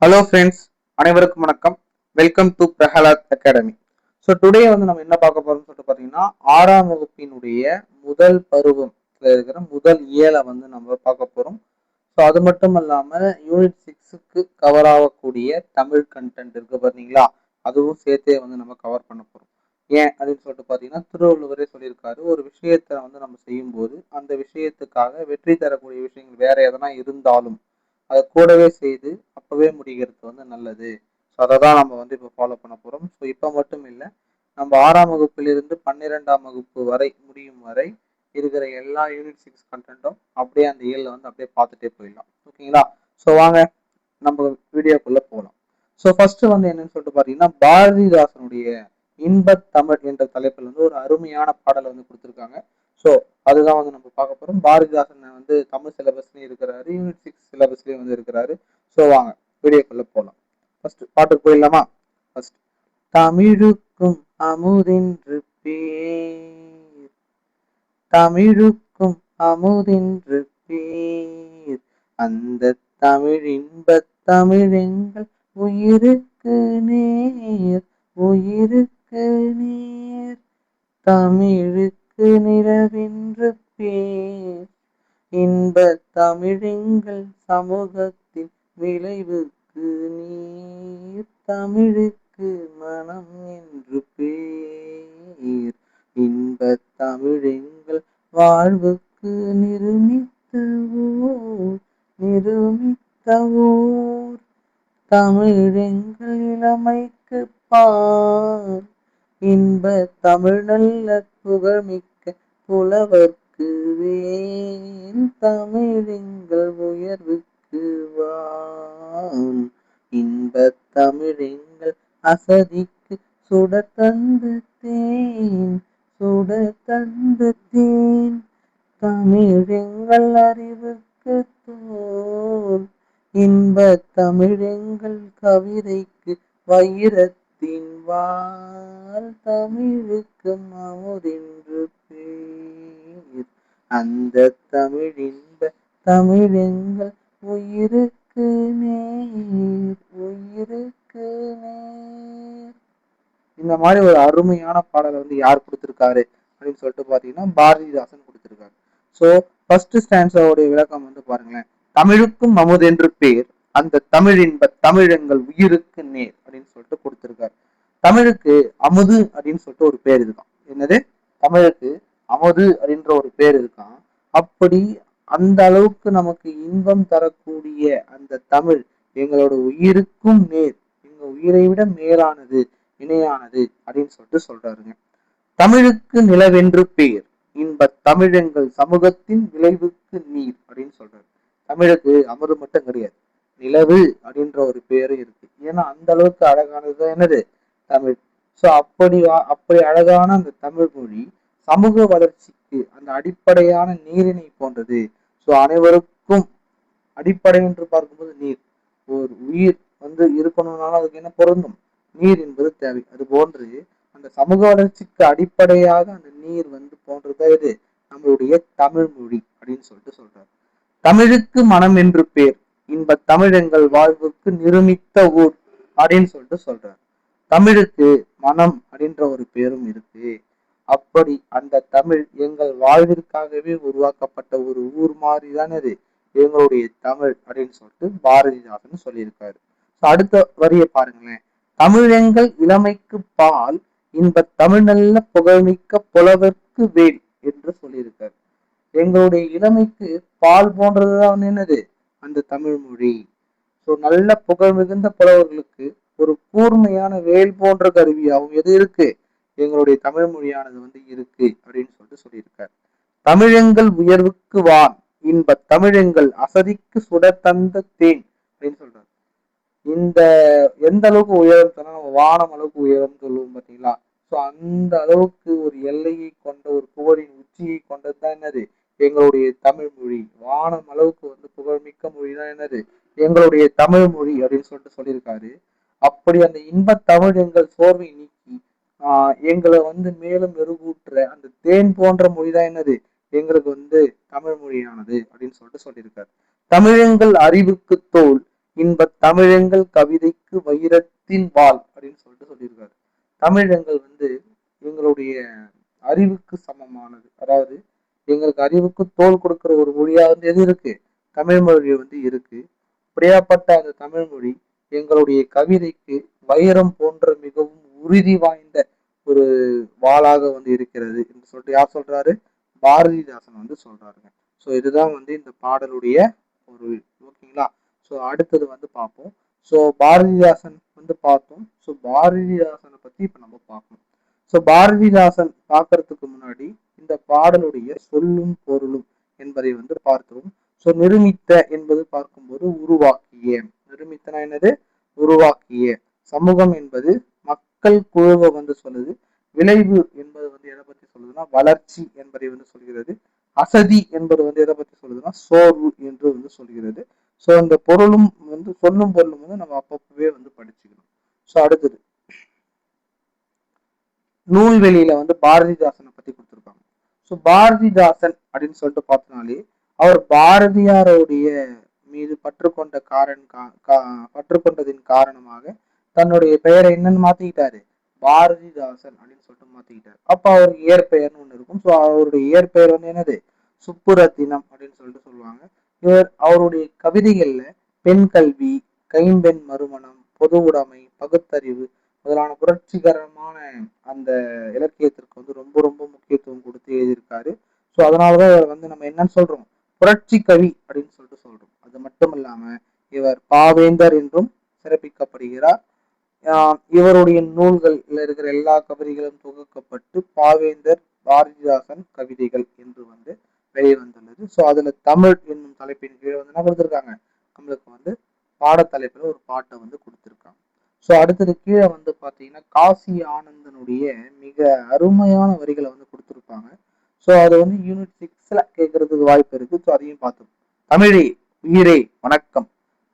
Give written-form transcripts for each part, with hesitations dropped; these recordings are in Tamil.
ஹலோ ஃப்ரெண்ட்ஸ், அனைவருக்கும் வணக்கம். Welcome to Prahlad Academy. So today நம்ம என்ன பார்க்க போறோம்னு சொல்லிட்டு பார்த்தீங்கன்னா, ஆறாம் வகுப்பினுடைய முதல் பருவம் இருக்கிற முதல் இயலை நம்ம பார்க்க போறோம். ஸோ அது மட்டும் இல்லாமல் யூனிட் 6க்கு கவர் ஆகக்கூடிய தமிழ் கண்டென்ட் இருக்கு பார்த்தீங்களா, அதுவும் சேர்த்தே நம்ம கவர் பண்ண போறோம். ஏன் அப்படின்னு சொல்லிட்டு பார்த்தீங்கன்னா, திருவள்ளுவரே சொல்லியிருக்காரு, ஒரு விஷயத்தை நம்ம செய்யும்போது அந்த விஷயத்துக்காக வெற்றி தரக்கூடிய விஷயங்கள் வேற எதனா இருந்தாலும் அதை கூடவே செய்து அப்பவே முடிகிறது நல்லது. ஸோ அதை தான் நம்ம இப்போ ஃபாலோ பண்ண போகிறோம். ஸோ இப்போ மட்டும் இல்லை, நம்ம 6ஆம் வகுப்பிலிருந்து 12ஆம் வகுப்பு வரை முடியும் வரை இருக்கிற எல்லா யூனிட் 6 கண்டென்ட்டும் அப்படியே அந்த இயலில் அப்படியே பார்த்துட்டே போயிடலாம். ஓகேங்களா? ஸோ வாங்க நம்ம வீடியோக்குள்ளே போகலாம். ஸோ ஃபர்ஸ்ட் என்னன்னு சொல்லிட்டு பார்த்தீங்கன்னா, பாரதிதாசனுடைய இன்பத் தமிழ் என்ற தலைப்பில் ஒரு அருமையான பாடலை கொடுத்துருக்காங்க. ஸோ அதுதான் நம்ம பார்க்க போறோம். பாரதிதாசன் தமிழ் சிலபஸ்லயும் இருக்கிறாரு, யூனிட் 6 சிலபஸ்லயும் இருக்கிறாரு. ஸோ வாங்க வீடியோக்குள்ள போகலாம். ஃபர்ஸ்ட் பாட்டுக்கு போயிடலாமா? ஃபர்ஸ்ட், தமிழுக்கும் அமுதென்று பேர், தமிழுக்கும் அமுதென்று பேர், அந்த தமிழ் இன்பத் தமிழெங்கள் உயிருக்கு நேர், உயிருக்கு நேர், தமிழுக்கு நிலவென்று பேர், இன்ப தமிழெங்கள் சமூகத்தின் விளைவுக்கு நீர், தமிழுக்கு மனம் என்று பேர், இன்ப தமிழெங்கள் வாழ்வுக்கு நிருமித்த ஊர், நிருமித்த ஊர், தமிழெங்கள் இளமைக்கு பார், இன்ப தமிழ் நல்ல புகழ்மிக்க புலவர்க்கு வேல், தமிழெங்கள் உயர்வுக்கு வான், இன்ப தமிழெங்கள் அசதிக்கு சுடர் தந்த தேன், சுடர் தந்த தேன், தமிழெங்கள் அறிவுக்கு தோல், இன்ப தமிழெங்கள் கவிதைக்கு வைரத்தின் வாள், தமிழுக்கு அமுதென்று பேர், அந்த தமிழ் இன்ப தமிழெங்கள் உயிருக்கு நேர், உயிருக்கு நேர். இந்த மாதிரி ஒரு அருமையான பாடலை யார் கொடுத்திருக்காரு அப்படின்னு சொல்லிட்டு பாத்தீங்கன்னா, பாரதிதாசன் கொடுத்திருக்காரு. ஸோ ஃபர்ஸ்ட் ஸ்டான்ஸாவுடைய விளக்கம் பாருங்களேன். தமிழுக்கும் அமுதென்று பேர், அந்த தமிழ் இன்ப தமிழெங்கள் உயிருக்கு நேர் அப்படின்னு சொல்லிட்டு கொடுத்திருக்காரு. தமிழுக்கு அமுது அப்படின்னு சொல்லிட்டு ஒரு பேர் இருக்கான். என்னது? தமிழுக்கு அமுது அப்படின்ற ஒரு பேர் இருக்கான். அப்படி அந்த அளவுக்கு நமக்கு இன்பம் தரக்கூடிய அந்த தமிழ் எங்களோட உயிருக்கும் நேர், எங்க உயிரை விட மேலானது, இணையானது அப்படின்னு சொல்லிட்டு சொல்றாருங்க. தமிழுக்கு நிலவென்று பேர், இன்ப தமிழெங்கள் சமூகத்தின் விளைவுக்கு நீர் அப்படின்னு சொல்றாரு. தமிழுக்கு அமுது மட்டும் கிடையாது, நிலவு அப்படின்ற ஒரு பேரும் இருக்கு. ஏன்னா அந்த அளவுக்கு அழகானது என்னது? தமிழ். ஸோ அப்படி அழகான அந்த தமிழ் மொழி சமூக வளர்ச்சிக்கு அந்த அடிப்படையான நீரினை போன்றது. ஸோ அனைவருக்கும் அடிப்படை என்று பார்க்கும்போது நீர். ஒரு உயிர் இருக்கணும்னாலும் அதுக்கு என்ன பொருந்தும்? நீர் என்பது தேவை. அது போன்று அந்த சமூக வளர்ச்சிக்கு அடிப்படையாக அந்த நீர் போன்றதா இது நம்மளுடைய தமிழ் மொழி அப்படின்னு சொல்லிட்டு சொல்றாரு. தமிழுக்கு மனம் என்று பேர், இன்ப தமிழ் எங்கள் வாழ்வுக்கு நிருமித்த ஊர் அப்படின்னு சொல்லிட்டு சொல்றாரு. தமிழுக்கு மனம் அப்படின்ற ஒரு பேரும் இருக்கு. அப்படி அந்த தமிழ் எங்கள் வாழ்விற்காகவே உருவாக்கப்பட்ட ஒரு ஊர் மாதிரி தானே அது எங்களுடைய தமிழ் அப்படின்னு சொல்லிட்டு பாரதிதாசன் சொல்லியிருக்காரு. அடுத்த வரியை பாருங்களேன். தமிழெங்கள் இளமைக்கு பால், இன்ப தமிழ் நல்ல புகழ்மிக்க புலவர்க்கு வேல் என்று சொல்லியிருக்காரு. எங்களுடைய இளமைக்கு பால் போன்றதுதான் என்னது? அந்த தமிழ் மொழி. ஸோ நல்ல புகழ் மிகுந்த புலவர்களுக்கு ஒரு கூர்மையான வேல் போன்ற கருவியாகவும் எது இருக்கு? எங்களுடைய தமிழ் மொழியானது இருக்கு அப்படின்னு சொல்லிட்டு சொல்லியிருக்காரு. தமிழெங்கள் உயர்வுக்கு வான், இன்ப தமிழெங்கள் அசதிக்கு சுடர் தந்த தேன் அப்படின்னு சொல்றாரு. இந்த எந்த அளவுக்கு உயரம் சொன்னா நம்ம வானம் அளவுக்கு உயரம் சொல்லுவோம் பார்த்தீங்களா? ஸோ அந்த அளவுக்கு ஒரு எல்லையை கொண்ட ஒரு புகழின் உச்சியை கொண்டதுதான் என்னது? எங்களுடைய தமிழ் மொழி. வானம் அளவுக்கு புகழ்மிக்க மொழி தான் என்னது? எங்களுடைய தமிழ் மொழி அப்படின்னு சொல்லிட்டு சொல்லியிருக்காரு. அப்படி அந்த இன்ப தமிழ் எங்கள் சோர்வை நீக்கி எங்களை மேலும் மெருகூற்ற அந்த தேன் போன்ற மொழிதான் என்னது? எங்களுக்கு தமிழ் மொழியானது அப்படின்னு சொல்லிட்டு சொல்லியிருக்காரு. தமிழெங்கள் அறிவுக்கு தோல், இன்ப தமிழெங்கள் கவிதைக்கு வைரத்தின் வாள் அப்படின்னு சொல்லிட்டு சொல்லியிருக்காரு. தமிழங்கள் வந்து எங்களுடைய அறிவுக்கு சமமானது. அதாவது எங்களுக்கு அறிவுக்கு தோல் கொடுக்கிற ஒரு மொழியா வந்து எது இருக்கு? தமிழ் மொழி வந்து இருக்கு. அப்படியாப்பட்ட அந்த தமிழ் மொழி எங்களுடைய கவிதைக்கு வைரம் போன்ற மிகவும் உறுதி வாய்ந்த ஒரு வாளாக வந்து இருக்கிறது என்று சொல்லிட்டு யார் சொல்றாரு? பாரதிதாசன் வந்து சொல்றாருங்க. ஸோ இதுதான் வந்து இந்த பாடலுடைய ஒரு, ஓகேங்களா? ஸோ அடுத்தது வந்து பார்ப்போம். ஸோ பாரதிதாசன் வந்து பார்த்தோம். ஸோ பாரதிதாசனை பத்தி இப்ப நம்ம பார்க்கணும். ஸோ பாரதிதாசன் பார்க்கறதுக்கு முன்னாடி இந்த பாடலுடைய சொல்லும் பொருளும் என்பதை வந்து பார்த்தோம். ஸோ நிருமித்த என்பது பார்க்கும்போது உருவாக்கிய, நிருமித்தனா என்னது? உருவாக்கிய. சமூகம் என்பது மக்கள் குழுவை வந்து சொல்லுது. விளைவு என்பது வந்து எதை பத்தி சொல்லுதுன்னா வளர்ச்சி என்பதை வந்து சொல்கிறது. அசதி என்பது வந்து எதை பத்தி சொல்லுதுன்னா சோர்வு என்று வந்து சொல்கிறது. ஸோ இந்த பொருளும் வந்து சொல்லும் பொருளும் வந்து நம்ம அப்பப்பவே வந்து படிச்சுக்கணும். ஸோ அடுத்தது நூல்வெளியில வந்து பாரதிதாசனை பத்தி கொடுத்துருக்காங்க. ஸோ பாரதிதாசன் அப்படின்னு சொல்லிட்டு பார்த்தோம்னாலே அவர் பாரதியாருடைய மீது பற்று கொண்டதின் காரணமாக தன்னுடைய பெயரை என்னன்னு மாத்திக்கிட்டாரு? பாரதிதாசன் அப்படின்னு சொல்லிட்டு மாத்திக்கிட்டாரு. அப்ப அவருக்கு இயற்பெயர்னு ஒண்ணு இருக்கும். ஸோ அவருடைய இயற்பெயர் வந்து என்னது? சுப்புரத்தினம் அப்படின்னு சொல்லிட்டு சொல்லுவாங்க. இவர் அவருடைய கவிதைகள்ல பெண் கல்வி, கைம்பெண் மறுமணம், பொது உடைமை, பகுத்தறிவு முதலான புரட்சிகரமான அந்த இலக்கியத்திற்கு வந்து ரொம்ப ரொம்ப முக்கியத்துவம் கொடுத்து எழுதியிருக்காரு. ஸோ அதனாலதான் இவர் வந்து நம்ம என்னன்னு சொல்றோம்? புரட்சி கவி அப்படின்னு சொல்லிட்டு சொல்றோம். அது மட்டும் இல்லாம இவர் பாவேந்தர் என்றும் சிறப்பிக்கப்படுகிறார். இவருடைய நூல்கள்ல இருக்கிற எல்லா கவிதைகளும் தொகுக்கப்பட்டு பாவேந்தர் பாரதிதாசன் கவிதைகள் என்று வந்து வெளிவந்துள்ளது. ஸோ அதுல தமிழ் என்னும் தலைப்பின் கீழே வந்து என்ன கொடுத்துருக்காங்க? நம்மளுக்கு வந்து பாடத்தலைப்புல ஒரு பாட்டை வந்து கொடுத்துருக்காங்க. ஸோ அடுத்தது கீழே வந்து பாத்தீங்கன்னா காசி ஆனந்தனுடைய மிக அருமையான வரிகளை வந்து கொடுத்துருப்பாங்க. ஸோ அது வந்து யூனிட் 6ல கேட்கறதுக்கு வாய்ப்பு இருக்கு. ஸோ அதையும் பார்த்தோம். தமிழே உயிரே வணக்கம்,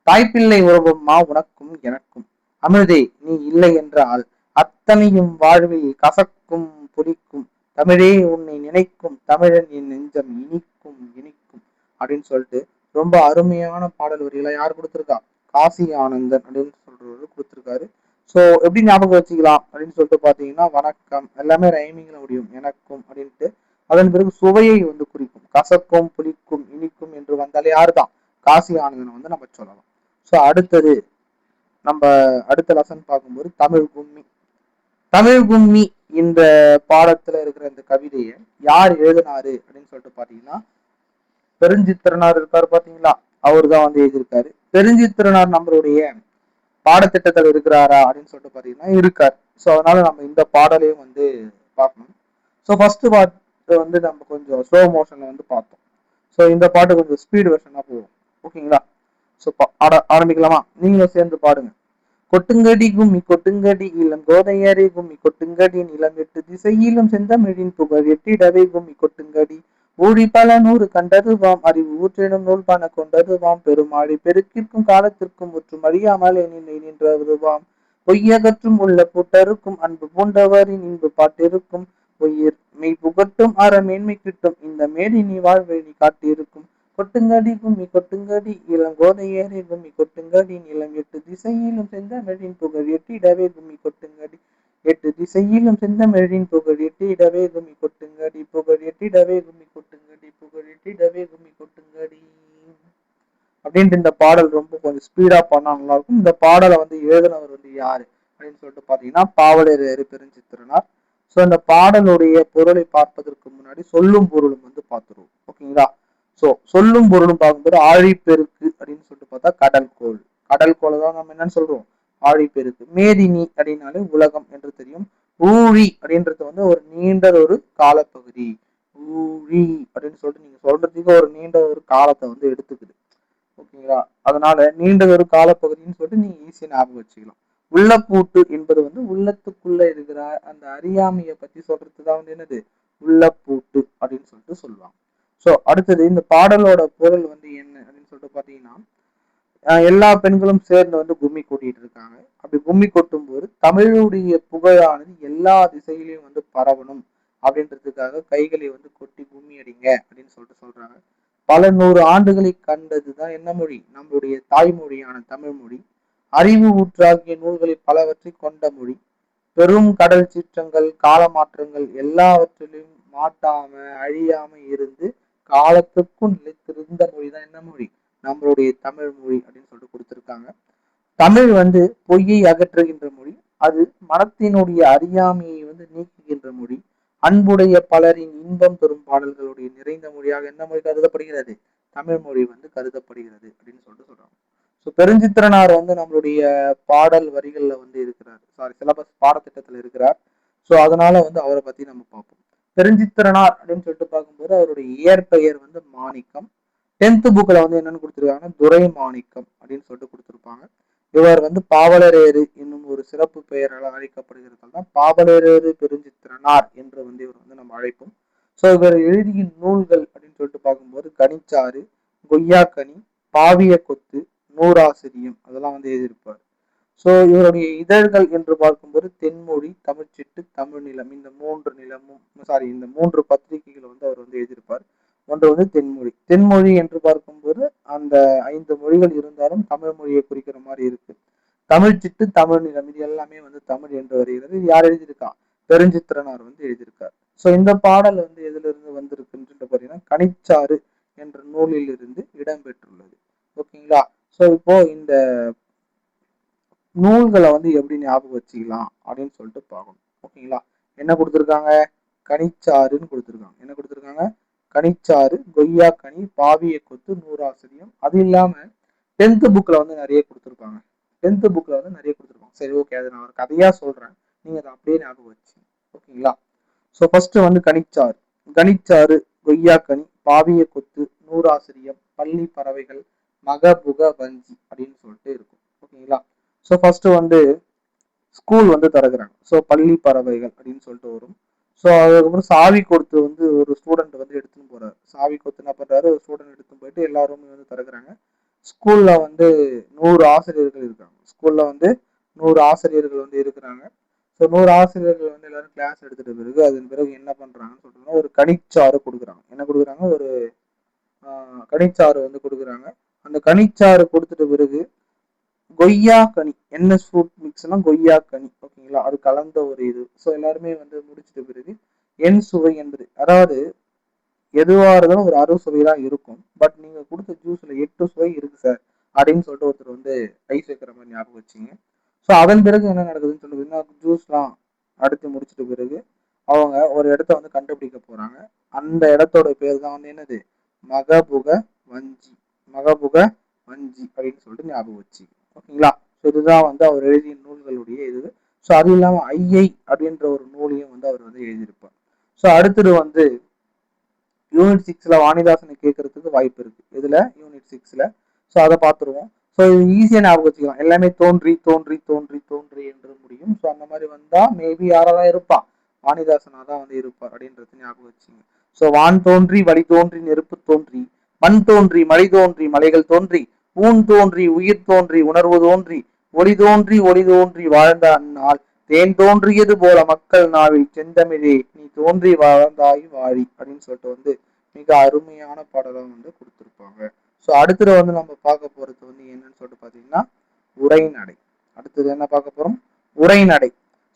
தாய்ப்பிள்ளை உறவம்மா உனக்கும் எனக்கும், அமிர்தே நீ இல்லை என்றால் அத்தனையும் வாழ்வில் கசக்கும் புளிக்கும், தமிழே உன்னை நினைக்கும் தமிழன் என் நெஞ்சம் இனிக்கும் இனிக்கும் அப்படின்னு சொல்லிட்டு ரொம்ப அருமையான பாடல் வரிகளை யார் கொடுத்துருக்கா? காசி ஆனந்தன் அப்படின்னு சொல்றவரு கொடுத்துருக்காரு. ஸோ எப்படி ஞாபகம் வச்சுக்கலாம் அப்படின்னு சொல்லிட்டு பாத்தீங்கன்னா வணக்கம் எல்லாமே ரைமிங்ல முடியும், எனக்கும் அப்படின்ட்டு. அதன் பிறகு சுவையை வந்து குறிக்கும், கசக்கும் புளிக்கும் இனிக்கும் என்று வந்தாலே யாருதான்? காசி ஆனந்தனை வந்து நம்ம சொல்லலாம். ஸோ அடுத்தது நம்ம அடுத்த லெசன் பார்க்கும்போது தமிழ் கும்மி. தமிழ் கும்மி இந்த பாடத்துல இருக்கிற இந்த கவிதையை யார் எழுதினாரு அப்படின்னு சொல்லிட்டு பாத்தீங்கன்னா பெருஞ்சித்திரனார் இருக்காரு பாத்தீங்களா? அவரு தான் வந்து எழுதியிருக்காரு. பெருஞ்சித்திரனார் நம்மளுடைய பாடத்திட்டத்தில் இருக்கிறாரா அப்படின்னு சொல்லிட்டு பாத்தீங்கன்னா இருக்கார். ஸோ அதனால நம்ம இந்த பாடலையும் வந்து பார்க்கணும். ஸோ ஃபர்ஸ்ட் பாட்டு வந்து நம்ம கொஞ்சம் ஸ்லோ மோஷன்ல வந்து பார்த்தோம். ஸோ இந்த பாட்டு கொஞ்சம் ஸ்பீடு வெர்ஷனா போகும். ஓகேங்களா? ஸோ ஆரம்பிக்கலாமா? நீங்களும் சேர்ந்து பாடுங்க. கொட்டுங்கடி கும்மி கொட்டுங்கடி இளம் கோதையரே கும்மி கொட்டுங்கடி நிலம் எட்டு திசையிலும் செந்தமிழின் புகழ் எட்டிடவே கும்மி கொட்டுங்கடி ஊழி பல நூறு கண்டதுவாம் அறிவு ஊற்றிடும் நூல் பண கொண்டதுவாம் பெருமாளி பெருக்கிற்கும் காலத்திற்கும் முற்றும் அழியாமல் எண்ணினை நின்றதுவாம் பொய்யகற்றும் உள்ள பூட்டருக்கும் அன்பு பூண்டவரின் இன்பு பாட்டிருக்கும் பொய்யர் மெய் புகட்டும் அற மேன்மை கிட்டும் இந்த மேடி நீ வாழ்வை நீ காட்டியிருக்கும் கொட்டுங்கடி கும்மி கொட்டுங்கடி இளங்கோதையரே கும்மி கொட்டுங்கடி நிலம் எட்டு திசையிலும் செந்தமிழின் புகழ் எட்டிடவே கும்மி கொட்டுங்கடி எட்டு திசையிலும் செந்தமிழின் புகழ் எட்டிடவே கும்மி கொட்டுங்கடி புகழ் எட்டிடவே கும்மி கொட்டுங்கடி புகழ் எட்டிடவே கும்மி கொட்டுங்கடி அப்படின்ட்டு இந்த பாடல் ரொம்ப கொஞ்சம் ஸ்பீடா பண்ணா நல்லா இருக்கும். இந்த பாடலை வந்து எழுதினவர் வந்து யாரு அப்படின்னு சொல்லிட்டு பாத்தீங்கன்னா பாவலரேறு பெருஞ்சித்திரனார். ஸோ இந்த பாடலுடைய பொருளை பார்ப்பதற்கு முன்னாடி சொல்லும் பொருளும் வந்து பார்த்துருவோம். ஓகேங்களா? ஸோ சொல்லும் பொருளும் பார்க்கும்போது ஆழிப்பெருக்கு அப்படின்னு சொல்லிட்டு பார்த்தா கடல் கோள். கடல் கோளை தான் நம்ம என்னன்னு சொல்றோம்? ஆழிப்பெருக்கு. மேதினி அப்படின்னாலே உலகம் என்று தெரியும். ஊழி அப்படின்றது வந்து ஒரு நீண்ட ஒரு காலப்பகுதி. ஊழி அப்படின்னு சொல்லிட்டு நீங்க சொல்றதுக்கு ஒரு நீண்ட ஒரு காலத்தை வந்து எடுத்துக்குது. ஓகேங்களா? அதனால நீண்ட ஒரு காலப்பகுதின்னு சொல்லிட்டு நீங்க ஈஸியா ஞாபகம் வச்சுக்கலாம். உள்ளப்பூட்டு என்பது வந்து உள்ளத்துக்குள்ள இருக்கிற அந்த அறியாமையை பத்தி சொல்றதுதான் வந்து என்னது? உள்ளப்பூட்டு அப்படின்னு சொல்லிட்டு சொல்லுவாங்க. ஸோ அடுத்தது இந்த பாடலோட பொருள் வந்து என்ன அப்படின்னு சொல்லிட்டு பாத்தீங்கன்னா எல்லா பெண்களும் சேர்ந்து வந்து கும்மி கொட்டிட்டு இருக்காங்க. அப்படி கும்மி கொட்டும் போது தமிழுடைய புகழானது எல்லா திசையிலையும் வந்து பரவணும் அப்படின்றதுக்காக கைகளை வந்து கொட்டி கும்மி அடிங்க அப்படின்னு சொல்லிட்டு சொல்றாங்க. பல நூறு ஆண்டுகளை கண்டதுதான் என்ன மொழி? நம்மளுடைய தாய்மொழியான தமிழ் மொழி. அறிவு ஊற்றாகிய நூல்களை பலவற்றை கொண்ட மொழி. பெரும் கடல் சீற்றங்கள், கால மாற்றங்கள் எல்லாவற்றிலும் மாட்டாம அழியாம இருந்து காலத்துக்கும் நிலைத்திருந்த மொழிதான் என்ன மொழி? நம்மளுடைய தமிழ் மொழி அப்படின்னு சொல்லிட்டு கொடுத்திருக்காங்க. தமிழ் வந்து பொய்யை அகற்றுகின்ற மொழி. அது மனத்தினுடைய அறியாமையை வந்து நீக்குகின்ற மொழி. அன்புடைய பலரின் இன்பம் தரும் பாடல்களுடைய நிறைந்த மொழியாக என்ன மொழி கருதப்படுகிறது? தமிழ் மொழி வந்து கருதப்படுகிறது அப்படின்னு சொல்லிட்டு சொல்றாங்க. ஸோ பெருஞ்சித்திரனார் வந்து நம்மளுடைய பாடல் வரிகள்ல வந்து இருக்கிறார், சாரி சிலபஸ் பாடத்திட்டத்தில் இருக்கிறார். ஸோ அதனால வந்து அவரை பத்தி நம்ம பார்ப்போம். பெருஞ்சித்திரனார் அப்படின்னு சொல்லிட்டு பார்க்கும்போது அவருடைய இயற்பெயர் வந்து மாணிக்கம். 10th புக்ல வந்து என்னன்னு கொடுத்துருக்காங்கன்னா துரை மாணிக்கம் அப்படின்னு சொல்லிட்டு கொடுத்துருப்பாங்க. இவர் வந்து பாவலரேறு என்னும் ஒரு சிறப்பு பெயரால் அழைக்கப்படுகிறது தான் பாவலரேறு பெருஞ்சித்திரனார் என்று வந்து இவர் வந்து நம்ம அழைப்போம். ஸோ இவர் எழுதிய நூல்கள் அப்படின்னு சொல்லிட்டு பார்க்கும்போது கனிச்சாறு, கொய்யாக்கனி, பாவிய கொத்து, நூறாசிரியம் அதெல்லாம் வந்து எழுதியிருப்பார். ஸோ இவருடைய இதழ்கள் என்று பார்க்கும்போது தென்மொழி, தமிழ்ச்சிட்டு, தமிழ் நிலம், இந்த மூன்று நிலமும் சாரி இந்த மூன்று பத்திரிகைகளை வந்து அவர் வந்து எழுதியிருப்பார். ஒன்று வந்து தென்மொழி. தென்மொழி என்று பார்க்கும்போது அந்த 5 மொழிகள் இருந்தாலும் தமிழ் மொழியை குறிக்கிற மாதிரி இருக்கு. தமிழ்ச்சிட்டு, தமிழ் நிலம் இது எல்லாமே வந்து தமிழ் என்று வருகிறது. இது யார் எழுதியிருக்கா? பெருஞ்சித்திரனார் வந்து எழுதியிருக்கார். ஸோ இந்த பாடல் வந்து எதுல இருந்து வந்திருக்குன்னு பார்த்தீங்கன்னா கனிச்சாறு என்ற நூலில் இருந்து இடம்பெற்றுள்ளது. ஓகேங்களா? ஸோ இப்போ இந்த நூல்களை வந்து எப்படி ஞாபகம் வச்சுக்கலாம் அப்படின்னு சொல்லிட்டு பார்க்கணும். ஓகேங்களா? என்ன கொடுத்துருக்காங்க? கனிச்சாறுன்னு கொடுத்துருக்காங்க. என்ன கொடுத்துருக்காங்க? கனிச்சாறு, கொய்யாக்கனி, பாவிய கொத்து, நூறாசிரியம். அது இல்லாம 10th புக்ல வந்து நிறைய கொடுத்துருப்பாங்க. 10th புக்ல வந்து நிறைய கொடுத்துருப்பாங்க. சரி, ஓகே, அதை நான் ஒரு கதையா சொல்றேன், நீங்க அதை அப்படியே ஞாபகம் வச்சு. ஓகேங்களா? ஸோ ஃபர்ஸ்ட் வந்து கனிச்சாறு. கனிச்சாறு, கொய்யாக்கனி, பாவிய கொத்து, நூறாசிரியம், பள்ளி பறவைகள், மகபுக வஞ்சி அப்படின்னு சொல்லிட்டு இருக்கும். ஓகேங்களா? ஸோ ஃபர்ஸ்ட் வந்து ஸ்கூல் வந்து திறக்கிறாங்க. ஸோ பள்ளி பறவைகள் அப்படின்னு சொல்லிட்டு வரும். ஸோ அதுக்கப்புறம் சாவி கொடுத்து வந்து ஒரு ஸ்டூடெண்ட் வந்து எடுத்துன்னு போறாரு. சாவி கொடுத்து என்ன பண்றாரு? ஒரு ஸ்டூடெண்ட் எடுத்துன்னு போயிட்டு எல்லாருமே வந்து திறக்கிறாங்க. ஸ்கூல்ல வந்து 100 ஆசிரியர்கள் இருக்காங்க. ஸ்கூல்ல வந்து 100 ஆசிரியர்கள் வந்து இருக்கிறாங்க. ஸோ 100 ஆசிரியர்கள் வந்து எல்லாரும் கிளாஸ் எடுத்துட்ட பிறகு அதன் பிறகு என்ன பண்றாங்கன்னு சொல்லிட்டு ஒரு கனிச்சாறு கொடுக்குறாங்க. என்ன கொடுக்குறாங்க? ஒரு கனிச்சாறு வந்து கொடுக்குறாங்க. அந்த கனிச்சாறு கொடுத்துட்ட பிறகு கொய்யா கனி, என்ன ஃப்ரூட் மிக்ஸ்னா கொய்யா கனி. ஓகேங்களா? அது கலந்த ஒரு இது. ஸோ எல்லாருமே வந்து முடிச்சிட்ட பிறகு என் சுவை என்பது, அதாவது எதுவா இருந்தாலும் ஒரு அறுசுவை தான் இருக்கும். பட் நீங்க கொடுத்த ஜூஸ்ல 8 சுவை இருக்கு சார் அப்படின்னு சொல்லிட்டு ஒருத்தர் வந்து ஐஸ் வைக்கிற மாதிரி ஞாபகம் வச்சுங்க. ஸோ அதன் பிறகு என்ன நடக்குதுன்னு சொல்லுவீங்கன்னா ஜூஸ்லாம் அடுத்து முடிச்சிட்ட பிறகு அவங்க ஒரு இடத்த வந்து கண்டுபிடிக்க போறாங்க. அந்த இடத்தோட பேர் தான் வந்து என்னது? மகபுக வஞ்சி. மகபுக வஞ்சி அப்படின்னு சொல்லிட்டு ஞாபகம் வச்சு. ஓகேங்களா? ஸோ இதுதான் வந்து அவர் எழுதிய நூல்களுடைய இது. ஸோ அது இல்லாம ஐயை அப்படின்ற ஒரு நூலையும் வந்து அவர் வந்து எழுதியிருப்பார். ஸோ அடுத்தது வந்து யூனிட் 6ல வாணிதாசனை கேட்கறதுக்கு வாய்ப்பு இருக்கு. இதுல யூனிட் 6ல. ஸோ அதை பார்த்துருவோம். ஸோ இது ஈஸியா ஞாபகம் வச்சுக்கலாம். எல்லாமே தோன்றி தோன்றி தோன்றி தோன்றி என்று முடியும். ஸோ அந்த மாதிரி வந்தா மேபி யாராதான் இருப்பான்? வாணிதாசனா தான் வந்து இருப்பார் அப்படின்றது ஞாபகம் வச்சுங்க. ஸோ வான் தோன்றி வழி தோன்றி நெருப்பு தோன்றி மண் தோன்றி மழை தோன்றி மலைகள் தோன்றி ஊன் தோன்றி உயிர் தோன்றி உணர்வு தோன்றி ஒளி தோன்றி வாழ்ந்த அந்நாள் தேன் தோன்றியது போல மக்கள் நாவில் செந்தமிழே நீ தோன்றி வாழ்ந்தாய் வாழி அப்படின்னு சொல்லிட்டு வந்து மிக அருமையான பாடலாம் வந்து கொடுத்துருப்பாங்க. ஸோ அடுத்தது வந்து நம்ம பார்க்க போறது வந்து என்னன்னு சொல்லிட்டு பார்த்தீங்கன்னா உரைநடை. அடுத்தது என்ன பார்க்க போறோம்? உரைநடை.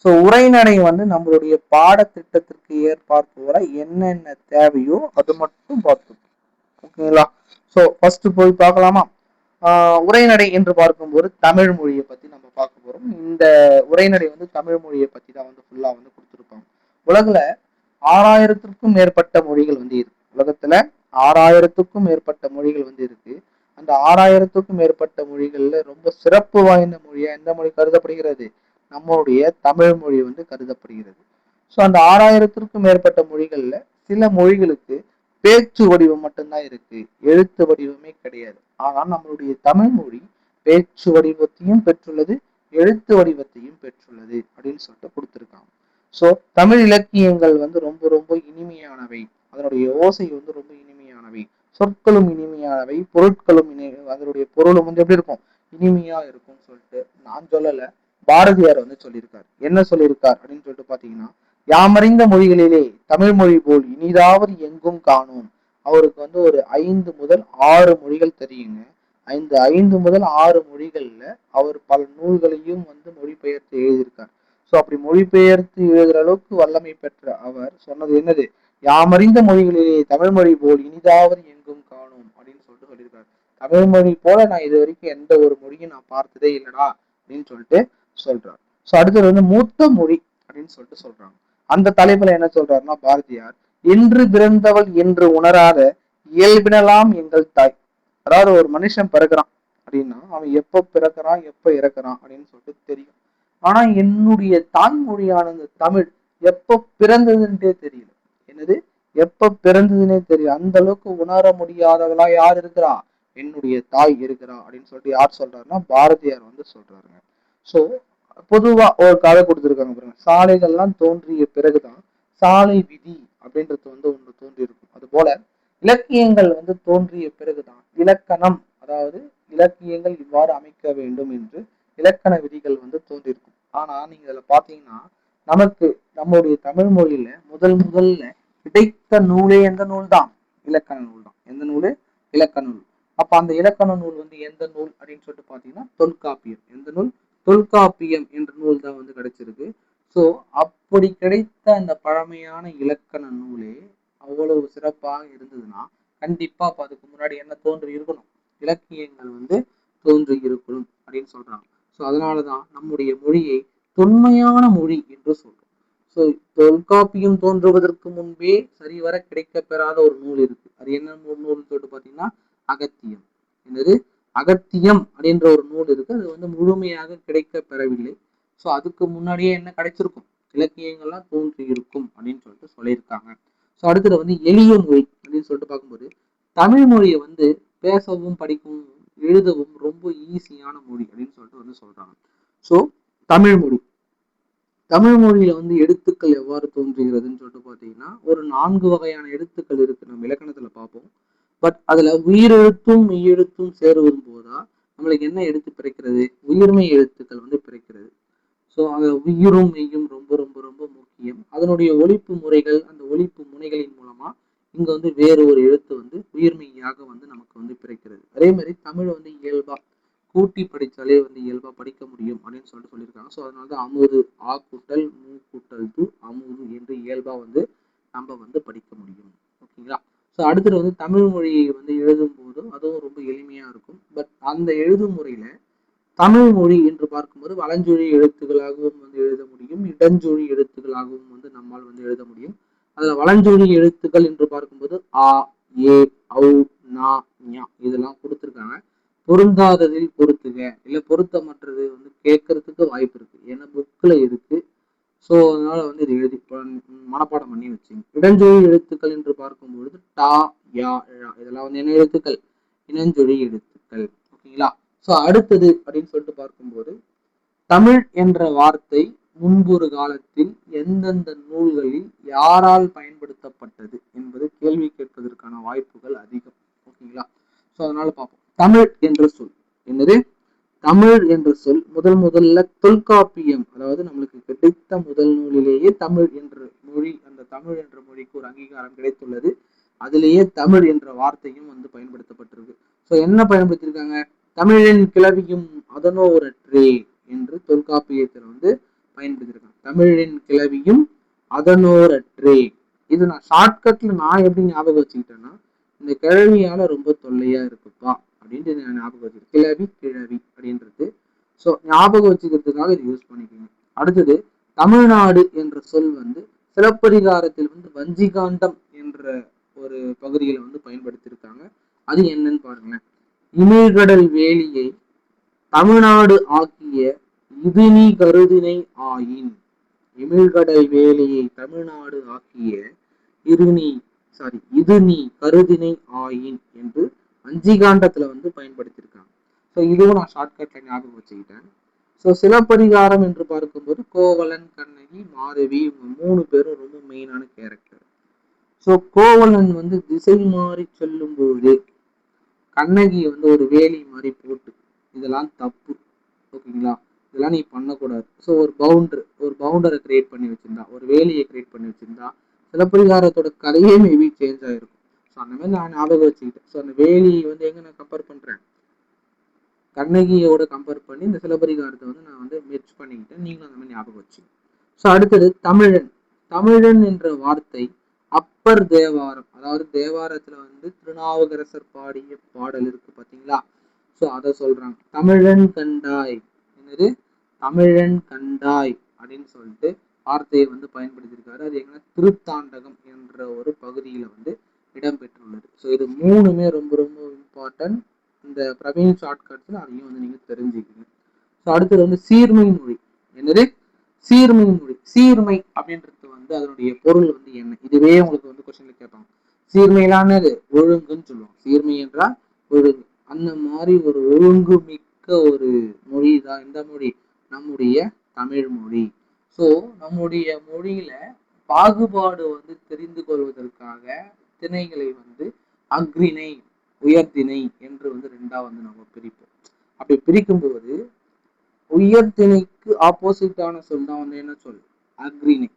ஸோ உரைநடை வந்து நம்மளுடைய பாடத்திட்டத்திற்கு ஏற்பார்ப்போல என்னென்ன தேவையோ அது மட்டும் பார்த்துக்கணும். ஓகேங்களா? ஸோ ஃபர்ஸ்ட் போய் பார்க்கலாமா? உரைநடை என்று பார்க்கும்போது தமிழ் மொழியை பத்தி நம்ம பார்க்க போறோம். இந்த உரைநடை வந்து தமிழ் மொழியை பத்தி தான் வந்து ஃபுல்லா வந்து கொடுத்துருப்பாங்க. உலகுல 6000த்திற்கும் மேற்பட்ட மொழிகள் வந்து இருக்கு. உலகத்துல 6000த்திற்கும் மேற்பட்ட மொழிகள் வந்து இருக்கு. அந்த 6000த்திற்கும் மேற்பட்ட மொழிகள்ல ரொம்ப சிறப்பு வாய்ந்த மொழியா எந்த மொழி கருதப்படுகிறது? நம்மளுடைய தமிழ் மொழி வந்து கருதப்படுகிறது. ஸோ அந்த 6000த்திற்கும் மேற்பட்ட மொழிகள்ல சில மொழிகளுக்கு பேச்சு வடிவம் மட்டும்தான் இருக்கு, எழுத்து வடிவமே கிடையாது. ஆனால் நம்மளுடைய தமிழ் மொழி பேச்சு வடிவத்தையும் பெற்றுள்ளது, எழுத்து வடிவத்தையும் பெற்றுள்ளது அப்படின்னு சொல்லிட்டு கொடுத்துருக்காங்க. ஸோ தமிழ் இலக்கியங்கள் வந்து ரொம்ப ரொம்ப இனிமையானவை. அதனுடைய ஓசை வந்து ரொம்ப இனிமையானவை, சொற்களும் இனிமையானவை, பொருட்களும் அதனுடைய பொருளும் வந்து எப்படி இருக்கும்? இனிமையா இருக்கும்னு சொல்லிட்டு நான் சொல்லல, பாரதியார் வந்து சொல்லியிருக்காரு. என்ன சொல்லியிருக்கார் அப்படின்னு சொல்லிட்டு பாத்தீங்கன்னா, யாமறிந்த மொழிகளிலே தமிழ் மொழி போல் இனிதாவது எங்கும் காணோம், அவருக்கு வந்து ஒரு 5 முதல் 6 மொழிகள் தெரியுங்க. 5 முதல் 6 மொழிகள்ல அவர் பல நூல்களையும் வந்து மொழிபெயர்த்து எழுதியிருக்கார். ஸோ அப்படி மொழிபெயர்த்து எழுதுற அளவுக்கு வல்லமை பெற்ற அவர் சொன்னது என்னது, யாமறிந்த மொழிகளிலே தமிழ் மொழி போல் இனிதாவது எங்கும் காணோம் அப்படின்னு சொல்லிட்டு சொல்லியிருக்காரு. தமிழ் மொழி போல நான் இது வரைக்கும் எந்த ஒரு மொழியும் நான் பார்த்ததே இல்லடா அப்படின்னு சொல்லிட்டு சொல்றாரு. ஸோ அடுத்தது வந்து மூத்த மொழி அப்படின்னு சொல்லிட்டு சொல்றாங்க. அந்த தலைப்புல என்ன சொல்றாருன்னா பாரதியார், என்று பிறந்தவள் என்று உணராத இயல்பினலாம் எங்கள் தாய். அதாவது ஒரு மனுஷன் பிறகுறான் அப்படின்னா அவன் எப்ப பிறக்கிறான் எப்ப இறக்குறான் அப்படின்னு சொல்லிட்டு தெரியும். ஆனா என்னுடைய தாய்மொழியான இந்த தமிழ் எப்ப பிறந்ததுன்ட்டே தெரியல. என்னது, எப்ப பிறந்ததுன்னே தெரியும். அந்த அளவுக்கு உணர முடியாதவளா யார் இருக்கிறா, என்னுடைய தாய் இருக்கிறா அப்படின்னு சொல்லிட்டு யார் சொல்றாருன்னா பாரதியார் வந்து சொல்றாருங்க. ஸோ பொதுவா ஒரு கதை கொடுத்துருக்காங்க பாருங்க, சாலைகள்லாம் தோன்றிய பிறகுதான் சாலை விதி அப்படின்றது வந்து ஒன்று தோன்றி இருக்கும். அது போல இலக்கியங்கள் வந்து தோன்றிய பிறகுதான் இலக்கணம், அதாவது இலக்கியங்கள் இவ்வாறு அமைக்க வேண்டும் என்று இலக்கண விதிகள் வந்து தோன்றியிருக்கும். ஆனா நீங்க இதுல பாத்தீங்கன்னா நமக்கு நம்முடைய தமிழ் மொழியில முதல்ல கிடைத்த நூலே எந்த நூல் தான், இலக்கண நூல் தான். எந்த நூல், இலக்கண நூல். அப்ப அந்த இலக்கண நூல் வந்து எந்த நூல் அப்படின்னு சொல்லிட்டு பாத்தீங்கன்னா தொல்காப்பியம். எந்த நூல், தொல்காப்பியம் என்ற நூல் தான் வந்து கிடைச்சிருக்கு. ஸோ அப்படி கிடைத்த அந்த பழமையான இலக்கண நூலே அவ்வளவு சிறப்பாக இருந்ததுன்னா கண்டிப்பா அப்ப அதுக்கு முன்னாடி என்ன தோன்றி இருக்கணும், இலக்கியங்கள் வந்து தோன்றி இருக்கணும் அப்படின்னு சொல்றாங்க. ஸோ அதனாலதான் நம்முடைய மொழியை தொன்மையான மொழி என்று சொல்றோம். ஸோ தொல்காப்பியம் தோன்றுவதற்கு முன்பே சரிவர கிடைக்க பெறாத ஒரு நூல் இருக்கு. அது என்ன நூல்னு சொல்லிட்டு பாத்தீங்கன்னா அகத்தியம். என்னது, அகத்தியம் அப்படின்ற ஒரு நூல் இருக்கு. அது வந்து முழுமையாக கிடைக்க பெறவில்லை. ஸோ அதுக்கு முன்னாடியே என்ன கிடைச்சிருக்கும், இலக்கியங்கள்லாம் தோன்றி இருக்கும் அப்படின்னு சொல்லிட்டு சொல்லியிருக்காங்க. ஸோ அடுத்தது வந்து எளிய மொழி அப்படின்னு சொல்லிட்டு பார்க்கும்போது தமிழ் மொழியை வந்து பேசவும் படிக்கவும் எழுதவும் ரொம்ப ஈஸியான மொழி அப்படின்னு சொல்லிட்டு வந்து சொல்றாங்க. ஸோ தமிழ் மொழி, தமிழ் மொழியில வந்து எழுத்துக்கள் எவ்வாறு தோன்றுகிறதுன்னு சொல்லிட்டு பார்த்தீங்கன்னா ஒரு 4 வகையான எழுத்துக்கள் இருக்கு, நம்ம இலக்கணத்துல பார்ப்போம். பட் அதுல உயிரெழுத்தும் மெய்யெழுத்தும் சேருவதும் போதா நம்மளுக்கு என்ன எழுத்து பிறக்கிறது, உயிர்மை எழுத்துக்கள் வந்து பிறக்கிறது. ஸோ அது உயிரும் மெய்யும் ரொம்ப ரொம்ப ரொம்ப முக்கியம். அதனுடைய ஒலிப்பு முறைகள், அந்த ஒலிப்பு முனைகளின் மூலமா இங்க வந்து வேறு ஒரு எழுத்து வந்து உயிர்மெய்யாக வந்து நமக்கு வந்து பிறக்கிறது. அதே மாதிரி தமிழ் வந்து இயல்பா கூட்டி படித்தாலே வந்து இயல்பா படிக்க முடியும் அப்படின்னு சொல்லிட்டு சொல்லியிருக்காங்க. ஸோ அதனால அமுது, ஆ கூட்டல் மூ கூட்டல் து அமுது என்று இயல்பா வந்து நம்ம வந்து படிக்க முடியும். ஓகேங்களா. ஸோ அடுத்தது வந்து தமிழ் மொழியை வந்து எழுதும் போதும் அதுவும் ரொம்ப எளிமையா இருக்கும். பட் அந்த எழுதும் முறையில தமிழ் மொழி என்று பார்க்கும்போது வலஞ்சொழி எழுத்துக்களாகவும் வந்து எழுத முடியும், இடஞ்சொழி எழுத்துக்களாகவும் வந்து நம்மால் வந்து எழுத முடியும். அதுல வலஞ்சொழி எழுத்துக்கள் என்று பார்க்கும்போது ஆ, ஏ, ஔ, நா, ஞா இதெல்லாம் கொடுத்துருக்காங்க. பொருந்தாததில் பொருத்துக, இல்ல பொருத்தமற்றது வந்து கேட்கறதுக்கு வாய்ப்பு இருக்கு, ஏன்னா புக்ல இருக்கு. ஸோ அதனால வந்து இது எழுதி மனப்பாடம் பண்ணி வச்சுங்க. இடஞ்சொழி எழுத்துக்கள் என்று பார்க்கும்பொழுது டா, யா, ழா இதெல்லாம் வந்து என்ன எழுத்துக்கள், இனஞ்சொழி எழுத்துக்கள். ஓகேங்களா. ஸோ அடுத்தது அப்படின்னு சொல்லிட்டு பார்க்கும்போது தமிழ் என்ற வார்த்தை முன்பொரு காலத்தில் எந்தெந்த நூல்களில் யாரால் பயன்படுத்தப்பட்டது என்பது கேள்வி கேட்பதற்கான வாய்ப்புகள் அதிகம். ஓகேங்களா. ஸோ அதனால பார்ப்போம். தமிழ் என்ற சொல் என்னது, தமிழ் என்ற சொல் முதல்ல தொல்காப்பியம், அதாவது நம்மளுக்கு கிடைத்த முதல் நூலிலேயே தமிழ் என்ற மொழி, அந்த தமிழ் என்ற மொழிக்கு ஒரு அங்கீகாரம் கிடைத்துள்ளது. அதிலேயே தமிழ் என்ற வார்த்தையும் வந்து பயன்படுத்தப்பட்டிருக்கு. ஸோ என்ன பயன்படுத்தியிருக்காங்க, தமிழின் கிளவியும் அதனோரற்றே என்று தொல்காப்பியத்தில் வந்து பயன்படுத்தியிருக்காங்க. தமிழின் கிளவியும் அதனோரற்றே. இது நான் ஷார்ட்கட்ல நான் எப்படி ஞாபகம் வச்சுக்கிட்டேன்னா, இந்த கிழவியால ரொம்ப தொல்லையா இருக்குப்பா அப்படின்ட்டு நான் ஞாபகம் வச்சுக்கேன். கிளவி கிழவி அப்படின்றது. ஸோ ஞாபகம் வச்சுக்கிறதுக்காக இது யூஸ் பண்ணிக்கோங்க. அடுத்தது தமிழ்நாடு என்ற சொல் வந்து சிலப்பதிகாரத்தில் வந்து வஞ்சிகாண்டம் என்ற ஒரு பகுதிகளை வந்து பயன்படுத்தியிருக்காங்க. அது என்னன்னு பாருங்களேன். இமிழ்கடல் வேலியை தமிழ்நாடு ஆக்கிய இது நீ கருதினை ஆயின். இமிழ்கடல் வேலியை தமிழ்நாடு ஆக்கிய இது நீ கருதினை ஆயின் என்று வஞ்சிகாண்டத்துல வந்து பயன்படுத்தியிருக்காங்க. ஸோ இதுவும் நான் ஷார்ட்கட்ல ஞாபகம் வச்சுக்கிட்டேன். ஸோ சிலப்பதிகாரம் என்று பார்க்கும்போது கோவலன், கண்ணகி, மாதவி இவங்க 3 பேரும் ரொம்ப மெயினான கேரக்டர். ஸோ கோவலன் வந்து திசை மாறி செல்லும் பொழுது கண்ணகி வந்து ஒரு வேலி மாதிரி போட்டு இதெல்லாம் தப்பு, ஓகேங்களா, இதெல்லாம் நீ பண்ணக்கூடாது. ஸோ ஒரு பவுண்டரை கிரியேட் பண்ணி வச்சிருந்தா, ஒரு வேலியை கிரியேட் பண்ணி வச்சிருந்தா சிலப்பதிகாரத்தோட கதையே மேபி சேஞ்ச் ஆயிருக்கும். ஸோ அந்த மாதிரி நான் ஞாபகம் வச்சுக்கிட்டேன். ஸோ அந்த வேலி வந்து எங்க நான் கம்பேர் பண்றேன், கண்ணகியோட கம்பேர் பண்ணி இந்த சிலப்பதிகாரத்தை வந்து நான் வந்து மெர்ஜ் பண்ணிக்கிட்டேன். நீங்களும் அந்த மாதிரி ஞாபகம் வச்சுக்கோங்க. ஸோ அடுத்தது தமிழன். தமிழன் என்ற வார்த்தை அப்பர் தேவாரம், அதாவது தேவாரத்துல வந்து திருநாவுக்கரசர் பாடிய பாடல் இருக்கு பாத்தீங்களா, ஸோ அதை சொல்றாங்க. தமிழன் கண்டாய், என்னது தமிழன் கண்டாய் அப்படின்னு சொல்லிட்டு வார்த்தையை வந்து பயன்படுத்தியிருக்காரு. அது எங்கன்னா திருத்தாண்டகம் என்ற ஒரு பகுதியில வந்து இடம்பெற்றுள்ளது. ஸோ இது மூணுமே ரொம்ப ரொம்ப இம்பார்ட்டன்ட். இந்த பிரவீன் ஷார்ட்கட்ஸ்ல அதையும் வந்து நீங்க தெரிஞ்சுக்கணும். ஸோ அடுத்தது வந்து சீர்மை மொழி. என்னது சீர்மை மொழி. சீர்மை அப்படின்றது வந்து அதனுடைய பொருள் வந்து என்ன, இதுவே உங்களுக்கு வந்து கொஸ்டின்ல கேட்பாங்க. சீர்மையிலானது ஒழுங்குன்னு சொல்லுவோம். சீர்மை என்றால் ஒழுங்கு. அந்த மாதிரி ஒரு ஒழுங்கு மிக்க ஒரு மொழி தான் இந்த மொழி, நம்முடைய தமிழ் மொழி. ஸோ நம்முடைய மொழியில பாகுபாடு வந்து தெரிந்து கொள்வதற்காக திணைகளை வந்து அக்ரிணை, உயர்திணை என்று வந்து ரெண்டா வந்து நம்ம பிரிப்போம். அப்படி பிரிக்கும்போது உயர்திணைக்கு ஆப்போசிட்டான சொல் தான் வந்து என்ன சொல், அக்ரிணை.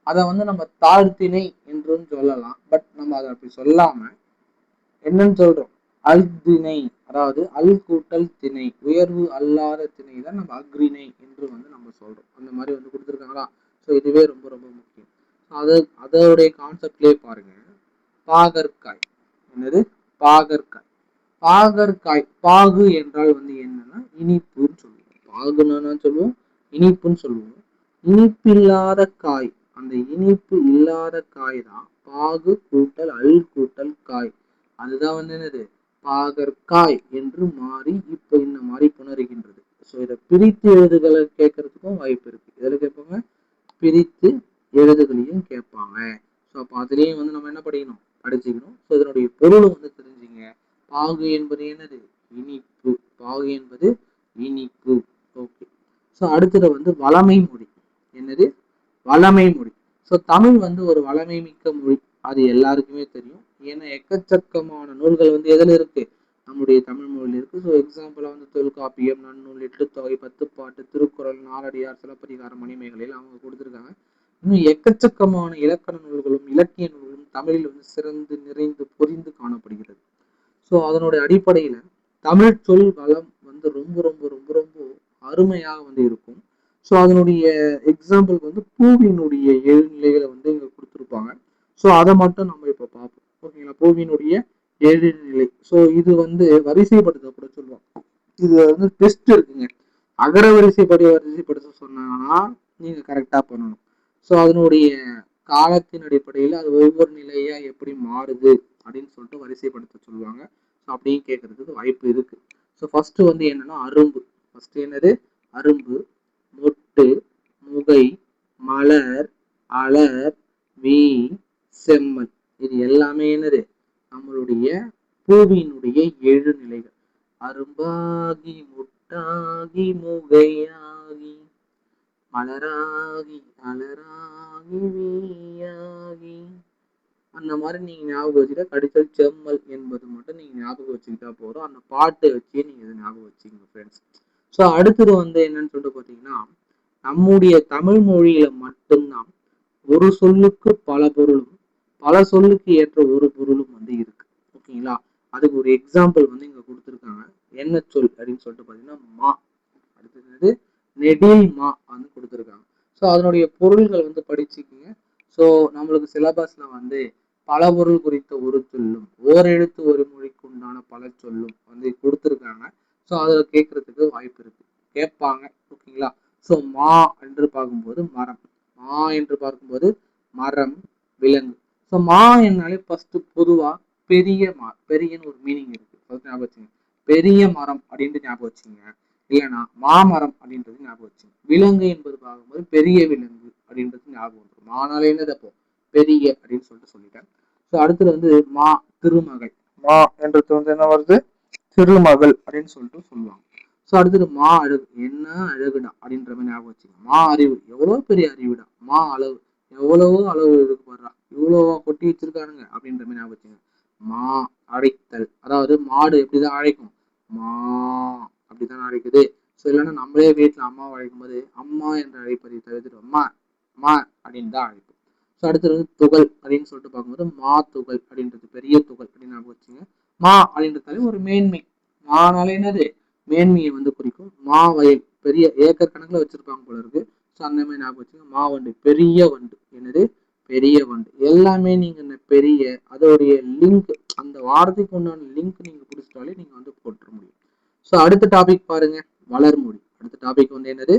அதை வந்து நம்ம தாழ்த்திணை என்றும் சொல்லலாம். பட் நம்ம அதை அப்படி சொல்லாம என்னன்னு சொல்றோம், அல்திணை, அதாவது அல் கூட்டல் திணை, உயர்வு அல்லாத திணை தான் நம்ம அக்ரிணை என்று வந்து நம்ம சொல்றோம். அந்த மாதிரி வந்து கொடுத்துருக்காங்களா. ஸோ இதுவே ரொம்ப ரொம்ப முக்கியம். அதோடைய கான்செப்ட்லயே பாருங்க, பாகற்காய். என்னது பாகற்காய். பாகற்காய், பாகு என்றால் வந்து என்னன்னா இனிப்புன்னு சொல்லுவோம். பாகுன்னு சொல்லுவோம், இனிப்புன்னு சொல்லுவோம். இனிப்பு இல்லாத காய், அந்த இனிப்பு இல்லாத காய் தான் பாகு கூட்டல் அல் கூட்டல் காய். அதுதான் வந்து என்னது பாகற்காய் என்று மாறி இப்ப இந்த மாதிரி புணருகின்றது. ஸோ இதை பிரித்து எழுதுகளை கேட்கறதுக்கும் வாய்ப்பு இருக்கு. இதில் கேட்பாங்க, பிரித்து எழுதுகளையும் கேட்பாங்க. ஸோ அப்போ அதுலேயும் வந்து நம்ம என்ன படிக்கணும், படிச்சுக்கணும். ஸோ இதனுடைய பொருளும் வந்து தெரிஞ்சுங்க. பாகு என்பது என்னது இனிப்பு, பாகு என்பது இனிப்பு. ஓகே. ஸோ அடுத்தது வந்து வளமை மொழி. என்னது வளமை மொழி. ஸோ தமிழ் வந்து ஒரு வளமை மிக்க மொழி, அது எல்லாருக்குமே தெரியும். ஏன்னா எக்கச்சக்கமான நூல்கள் வந்து எதில் இருக்கு, நம்முடைய தமிழ் மொழியில் இருக்கு. ஸோ எக்ஸாம்பிளா வந்து தொல்காப்பியம், நன்னூல், எட்டுத்தொகை, பத்துப்பாட்டு, திருக்குறள், நாலடியார், சிலப்பதிகாரம், மணிமேகலையில் அவங்க கொடுத்துருக்காங்க. இன்னும் எக்கச்சக்கமான இலக்கண நூல்களும் இலக்கிய நூல்களும் தமிழில் வந்து சிறந்து நிறைந்து பொறிந்து காணப்படுகிறது. ஸோ அதனுடைய அடிப்படையில தமிழ் சொல் வளம் வந்து ரொம்ப ரொம்ப ரொம்ப ரொம்ப அருமையாக வந்து இருக்கும். ஸோ அதனுடைய எக்ஸாம்பிள் வந்து பூவினுடைய 7 நிலைகளை வந்து இங்க கொடுத்துருப்பாங்க. ஸோ அதை மட்டும் நம்ம இப்போ பார்ப்போம். ஓகேங்களா, பூவினுடைய 7 நிலை. ஸோ இது வந்து வரிசைப்படுத்த கூட சொல்லுவாங்க. இது வந்து டெஸ்ட் இருக்குங்க. அகர வரிசைப்படி வரிசைப்படுத்த சொன்னாங்கன்னா நீங்க கரெக்டா பண்ணணும். ஸோ அதனுடைய காலத்தின் அடிப்படையில் அது ஒவ்வொரு நிலையா எப்படி மாறுது அப்படின்னு சொல்லிட்டு வரிசைப்படுத்த சொல்லுவாங்க. ஸோ அப்படியும் கேட்கறதுக்கு வாய்ப்பு இருக்கு. ஸோ ஃபர்ஸ்ட் வந்து என்னன்னா அரும்பு. ஃபர்ஸ்ட் என்னது அரும்பு, மொட்டு, முகை, மலர், அலர், வீ, செம்மல். இது எல்லாமே என்னது நம்மளுடைய பூவினுடைய 7 நிலைகள். அரும்பாகி முட்டாகி முகையாகி மலராகி அலராகி வீயாகி, அந்த மாதிரி நீங்க ஞாபகம் வச்சுட்டா கடித்தல் செம்மல் என்பது மட்டும் நீங்க ஞாபகம் வச்சுக்கிட்டா போதும். அந்த பாட்டை வச்சே நீங்க இதை ஞாபகம் வச்சுக்கோங்க ஃப்ரெண்ட்ஸ். ஸோ அடுத்தது வந்து என்னன்னு சொல்லிட்டு பார்த்தீங்கன்னா, நம்முடைய தமிழ் மொழியில மட்டும்தான் ஒரு சொல்லுக்கு பல பொருளும் பல சொல்லுக்கு ஏற்ற ஒரு பொருளும் வந்து இருக்கு. ஓகேங்களா, அதுக்கு ஒரு எக்ஸாம்பிள் வந்து இங்க கொடுத்துருக்காங்க. என்ன சொல் அப்படின்னு சொல்லிட்டு பார்த்தீங்கன்னா மா. அடுத்தது நெடில் மா வந்து கொடுத்துருக்காங்க. ஸோ அதனுடைய பொருள்கள் வந்து படிச்சுக்கிங்க. ஸோ நம்மளுக்கு சிலபஸ்ல வந்து பல பொருள் குறித்த ஒரு சொல்லும் ஓரெழுத்து ஒரு மொழிக்கு உண்டான பல சொல்லும் வந்து கொடுத்துருக்காங்க. ஸோ அதில் கேட்கறதுக்கு வாய்ப்பு இருக்கு, கேட்பாங்க. ஓகேங்களா. ஸோ மா என்று பார்க்கும்போது மரம், மா என்று பார்க்கும்போது மரம், விலங்கு. ஸோ மா என்னாலே ஃபர்ஸ்ட் பொதுவா பெரிய பெரியன்னு ஒரு மீனிங் இருக்கு. ஞாபகம் வச்சுங்க, பெரிய மரம் அப்படின்ட்டு ஞாபகம் வச்சுங்க. இல்லைன்னா மாமரம் அப்படின்றது ஞாபகம் வச்சுங்க. விலங்கு என்பது பார்க்கும்போது பெரிய விலங்கு அப்படின்றது ஞாபகம் வந்துடும். மானாலே என்னது அப்போ பெரிய அப்படின்னு சொல்லிட்டு சொல்லிட்டேன். ஸோ அடுத்தது வந்து மா திருமகள். மா என்றது வந்து என்ன வருது, திருமகள் அப்படின்னு சொல்லிட்டு சொல்லுவாங்க. ஸோ அடுத்தது மா அழகு, என்ன அழகுடா அப்படின்ற மாதிரி ஞாபகம் வச்சுங்க. மா அறிவு, எவ்வளவு பெரிய அறிவுடா. மா அளவு, எவ்வளவோ அளவு இருக்கு பாடுறா, இவ்வளவோ கொட்டி வச்சிருக்காருங்க அப்படின்ற மாதிரி ஞாபகம் வச்சுங்க. மா அழைத்தல், அதாவது மாடு எப்படிதான் அழைக்கும், மா அப்படித்தான் அழைக்குது. ஸோ இல்லைன்னா நம்மளே வீட்டில் அம்மாவை அழைக்கும் போது அம்மா என்று அழைப்பதை தவிர்த்துட்டு அம்மா அம்மா அப்படின்னு தான் அழைப்போம். ஸோ அடுத்தது வந்து துகள் அப்படின்னு சொல்லிட்டு பார்க்கும்போது மா துகள் அப்படின்றது பெரிய துகள் அப்படின்னு ஞாபகம் வச்சுங்க. மா அப்படின்றதாலே ஒரு மேன்மை, மானாலே என்னது மேன்மையை வந்து குறிக்கும். மா வயல் பெரிய ஏக்கர் கணக்குல வச்சிருப்பாங்க போல இருக்கு. ஸோ அந்த மாதிரி ஞாபகம் வச்சுங்க. மா வண்டு பெரிய வண்டு, என்னது பெரிய வண்டு. எல்லாமே நீங்க இந்த பெரிய அதோடைய லிங்க், அந்த வார்த்தைக்கு உண்டான லிங்க் நீங்க பிடிச்சிட்டாலே நீங்க வந்து போட்டுற முடியும். ஸோ அடுத்த டாபிக் பாருங்க, வளர்மொழி. அடுத்த டாபிக் வந்து என்னது,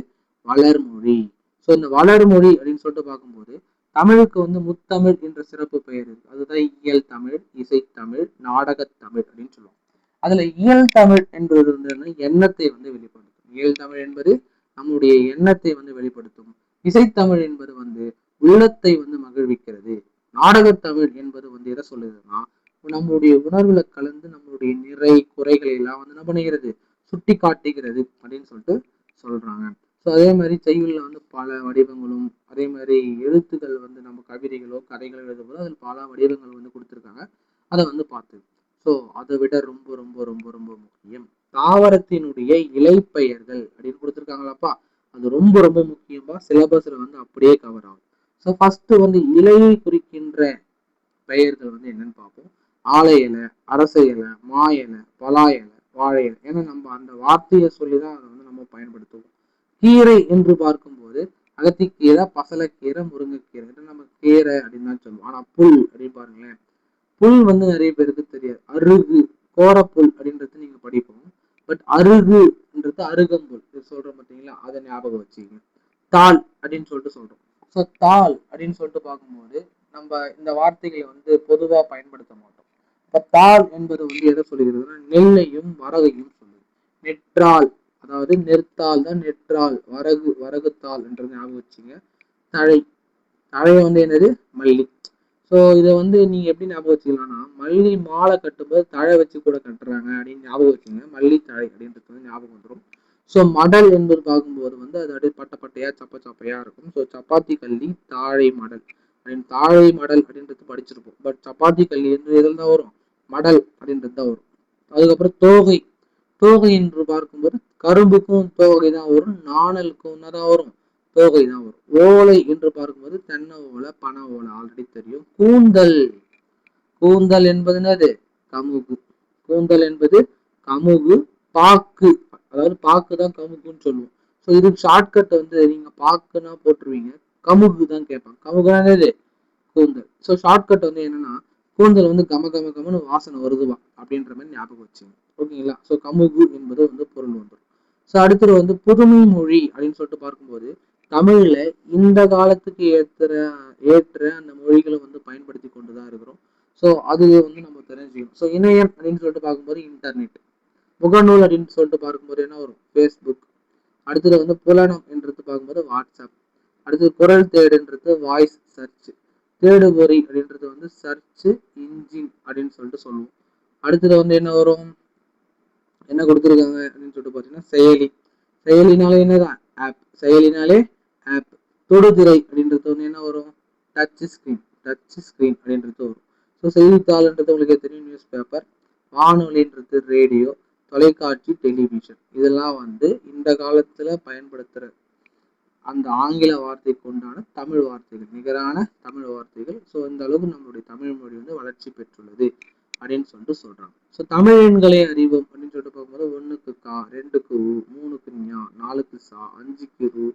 வளர்மொழி. ஸோ இந்த வளர்மொழி அப்படின்னு சொல்லிட்டு பார்க்கும்போது தமிழுக்கு வந்து முத்தமிழ் என்ற சிறப்பு பெயர் இருக்கு. அதுதான் இயல் தமிழ், இசைத்தமிழ், நாடகத்தமிழ் அப்படின்னு சொல்லுவாங்க. அதுல இயல் தமிழ் என்பது வந்து எண்ணத்தை வந்து வெளிப்படுத்தும். இயல் தமிழ் என்பது நம்முடைய எண்ணத்தை வந்து வெளிப்படுத்தும். இசைத்தமிழ் என்பது வந்து உள்ளத்தை வந்து மகிழ்விக்கிறது. நாடகத்தமிழ் என்பது வந்து எதை சொல்லுதுன்னா நம்மளுடைய உணர்வுல கலந்து நம்மளுடைய நிறை குறைகளை எல்லாம் வந்து என்ன பண்ணுகிறது, சுட்டி காட்டுகிறது அப்படின்னு சொல்லிட்டு சொல்றாங்க. ஸோ அதே மாதிரி செய்யுள்ல வந்து பல வடிவங்களும், அதே மாதிரி எழுத்துக்கள் வந்து நம்ம கவிதைகளோ கதைகளோ எழுதும்போது அதில் பல வடிவங்கள் வந்து கொடுத்துருக்காங்க. அதை வந்து பார்த்து ஸோ அதை விட ரொம்ப ரொம்ப ரொம்ப ரொம்ப முக்கியம் தாவரத்தினுடைய இலைப்பெயர்கள் அப்படின்னு கொடுத்துருக்காங்களாப்பா. அது ரொம்ப ரொம்ப முக்கியமா சிலபஸ்ல வந்து அப்படியே கவர் ஆகும். ஸோ ஃபர்ஸ்ட் வந்து இலையை குறிக்கின்ற பெயர்கள் வந்து என்னன்னு பார்ப்போம். ஆலை இலை, அரச இலை, மா இலை, பலா இலை, வாழை இலை. ஏன்னா நம்ம அந்த வார்த்தையை சொல்லிதான் அதை வந்து நம்ம பயன்படுத்துவோம். கீரை என்று பார்க்கும்போது அகத்திக்கீரை, பசலைக்கீரை, முருங்கைக்கீரை, நம்ம கீரை அப்படின்னு தான் சொல்லுவோம். ஆனா புல் அப்படின்னு பாருங்களேன், புல் வந்து நிறைய பேருக்கு தெரியாது. அருகு, கோரப்புல் அப்படின்றது நீங்க படிப்போம். பட் அருகுன்றது அருகம்புல் இது சொல்றோம் பார்த்தீங்களா, அதை ஞாபகம் வச்சுக்கோங்க. தாள் அப்படின்னு சொல்லிட்டு சொல்றோம். ஸோ தாள் அப்படின்னு சொல்லிட்டு பார்க்கும்போது நம்ம இந்த வார்த்தைகளை வந்து பொதுவாக பயன்படுத்த மாட்டோம். இப்போ தாள் என்பது வந்து எதை சொல்லுகிறதுனா நெல்லையும் வரகையும் சொல்லுது. நெற்றாள், அதாவது நெற்தாள் தான் நெற்றாள், வரகு வரகுத்தாள் என்றது ஞாபகம் வச்சுங்க. தழை, தழை வந்து என்னது மல்லி. ஸோ இதை வந்து நீங்க எப்படி ஞாபகம் வச்சுக்கலாம்னா மல்லி மாலை கட்டும்போது தழை வச்சு கூட கட்டுறாங்க அப்படின்னு ஞாபகம் வச்சுங்க. மல்லி தழை அப்படின்றது வந்து ஞாபகம் வந்துடும். ஸோ மடல் என்பது பார்க்கும்போது வந்து அது அப்படியே பட்ட பட்டையா சப்ப சப்பையா இருக்கும். ஸோ சப்பாத்தி கல்லி, தாழை மடல் அப்படின்னு தாழை மடல் அப்படின்றது படிச்சிருப்போம். பட் சப்பாத்தி கல்லி என்று எதில் தான் வரும், மடல் அப்படின்றது தான் வரும். அதுக்கப்புறம் தோகை, தோகை என்று பார்க்கும்போது கரும்புக்கும் தோகை தான் வரும், நாணலுக்கும் தான் வரும், தோகை தான் வரும். ஓலை என்று பார்க்கும்போது தென்னை ஓலை, பனை ஓலை ஆல்ரெடி தெரியும். கூந்தல், கூந்தல் என்பது என்னது கமுகு, கூந்தல் என்பது கமுகு. பாக்கு, அதாவது பாக்கு தான் கமுகுன்னு சொல்லுவோம். ஸோ இதுக்கு ஷார்ட்கட் வந்து நீங்க பாக்குன்னா போட்டுருவீங்க, கமுகு தான் கேட்பாங்க. கமுகுனா என்னது கூந்தல். ஸோ ஷார்ட்கட் வந்து என்னன்னா கூந்தல் வந்து கம கம கமன்னு வாசனை வருதுவா அப்படின்ற மாதிரி ஞாபகம் வச்சுங்க. ஓகேங்களா. ஸோ கமுகு என்பது வந்து பொருள் வந்துடும். ஸோ அடுத்தது வந்து புதுமை மொழி அப்படின்னு சொல்லிட்டு பார்க்கும்போது தமிழ்ல இந்த காலத்துக்கு ஏற்ற அந்த மொழிகளை வந்து பயன்படுத்தி கொண்டுதான் இருக்கிறோம். ஸோ அது வந்து நம்ம தெரிஞ்சுக்கணும். ஸோ இணையம் அப்படின்னு சொல்லிட்டு பார்க்கும்போது இன்டர்நெட், முகநூல் அப்படின்னு சொல்லிட்டு பார்க்கும்போது என்ன வரும், ஃபேஸ்புக். அடுத்தது வந்து புலனம் என்றது பார்க்கும்போது வாட்ஸ்அப். அடுத்தது குரல் தேடுன்றது வாய்ஸ் சர்ச். தேடுபொறி அப்படின்றது வந்து சர்ச் இன்ஜின் அப்படின்னு சொல்லிட்டு சொல்லுவோம். அடுத்தது வந்து என்ன வரும், என்ன கொடுத்துருக்காங்க அப்படின்னு சொல்லிட்டு பார்த்தீங்கன்னா செயலி. செயலினாலே என்னதான் ஆப், செயலினாலே ஆப். தொடுதிரை அப்படின்றது வந்து என்ன வரும், டச் ஸ்கிரீன், டச் ஸ்கிரீன் அப்படின்றது வரும். ஸோ செய்தித்தாள்ன்றது உங்களுக்கு தெரியும், நியூஸ் பேப்பர். வானொலின்றது ரேடியோ, தொலைக்காட்சி, டெலிவிஷன். இதெல்லாம் வந்து இந்த காலத்துல பயன்படுத்துற அந்த ஆங்கில வார்த்தைக்கு உண்டான தமிழ் வார்த்தைகள், நிகரான தமிழ் வார்த்தைகள். ஸோ இந்த அளவுக்கு நம்மளுடைய தமிழ் மொழி வந்து வளர்ச்சி பெற்றுள்ளது அப்படின்னு சொல்லிட்டு சொல்றாங்க. ஸோ தமிழ் எண்களை அறிவோம் அப்படின்னு சொல்லிட்டு பார்க்கும்போது 1க்கு கா, 2க்கு உ, 3க்கு ஞா, 4க்கு சா, 5க்கு ரு,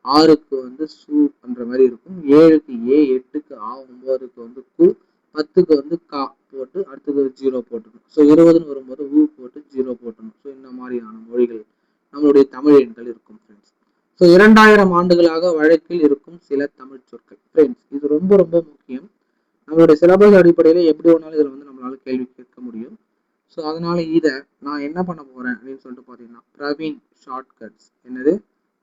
6க்கு வந்து சு பண்ற மாதிரி இருக்கும், 7க்கு ஏ, 8க்கு ஆ, 9க்கு வந்து கு, 10க்கு வந்து கா போட்டு அடுத்தது 0 போட்டணும். ஸோ 20ன்னு வரும்போது ஊ போட்டு 0 போட்டணும். ஸோ இந்த மாதிரியான மொழிகள் நம்மளுடைய தமிழ் எண்கள் இருக்கும் ஃப்ரெண்ட்ஸ். ஸோ 2000 ஆண்டுகளாக வழக்கில் இருக்கும் சில தமிழ் சொற்கள் ஃப்ரெண்ட்ஸ். இது ரொம்ப ரொம்ப முக்கியம். நம்மளுடைய சிலபஸ் அடிப்படையில எப்படி வேணாலும் இதில் வந்து நம்மளால கேள்வி கேட்க முடியும். ஸோ அதனால இதை நான் என்ன பண்ண போறேன் அப்படின்னு சொல்லிட்டு பார்த்தீங்கன்னா பிரவீன் ஷார்ட்கட்ஸ், என்னது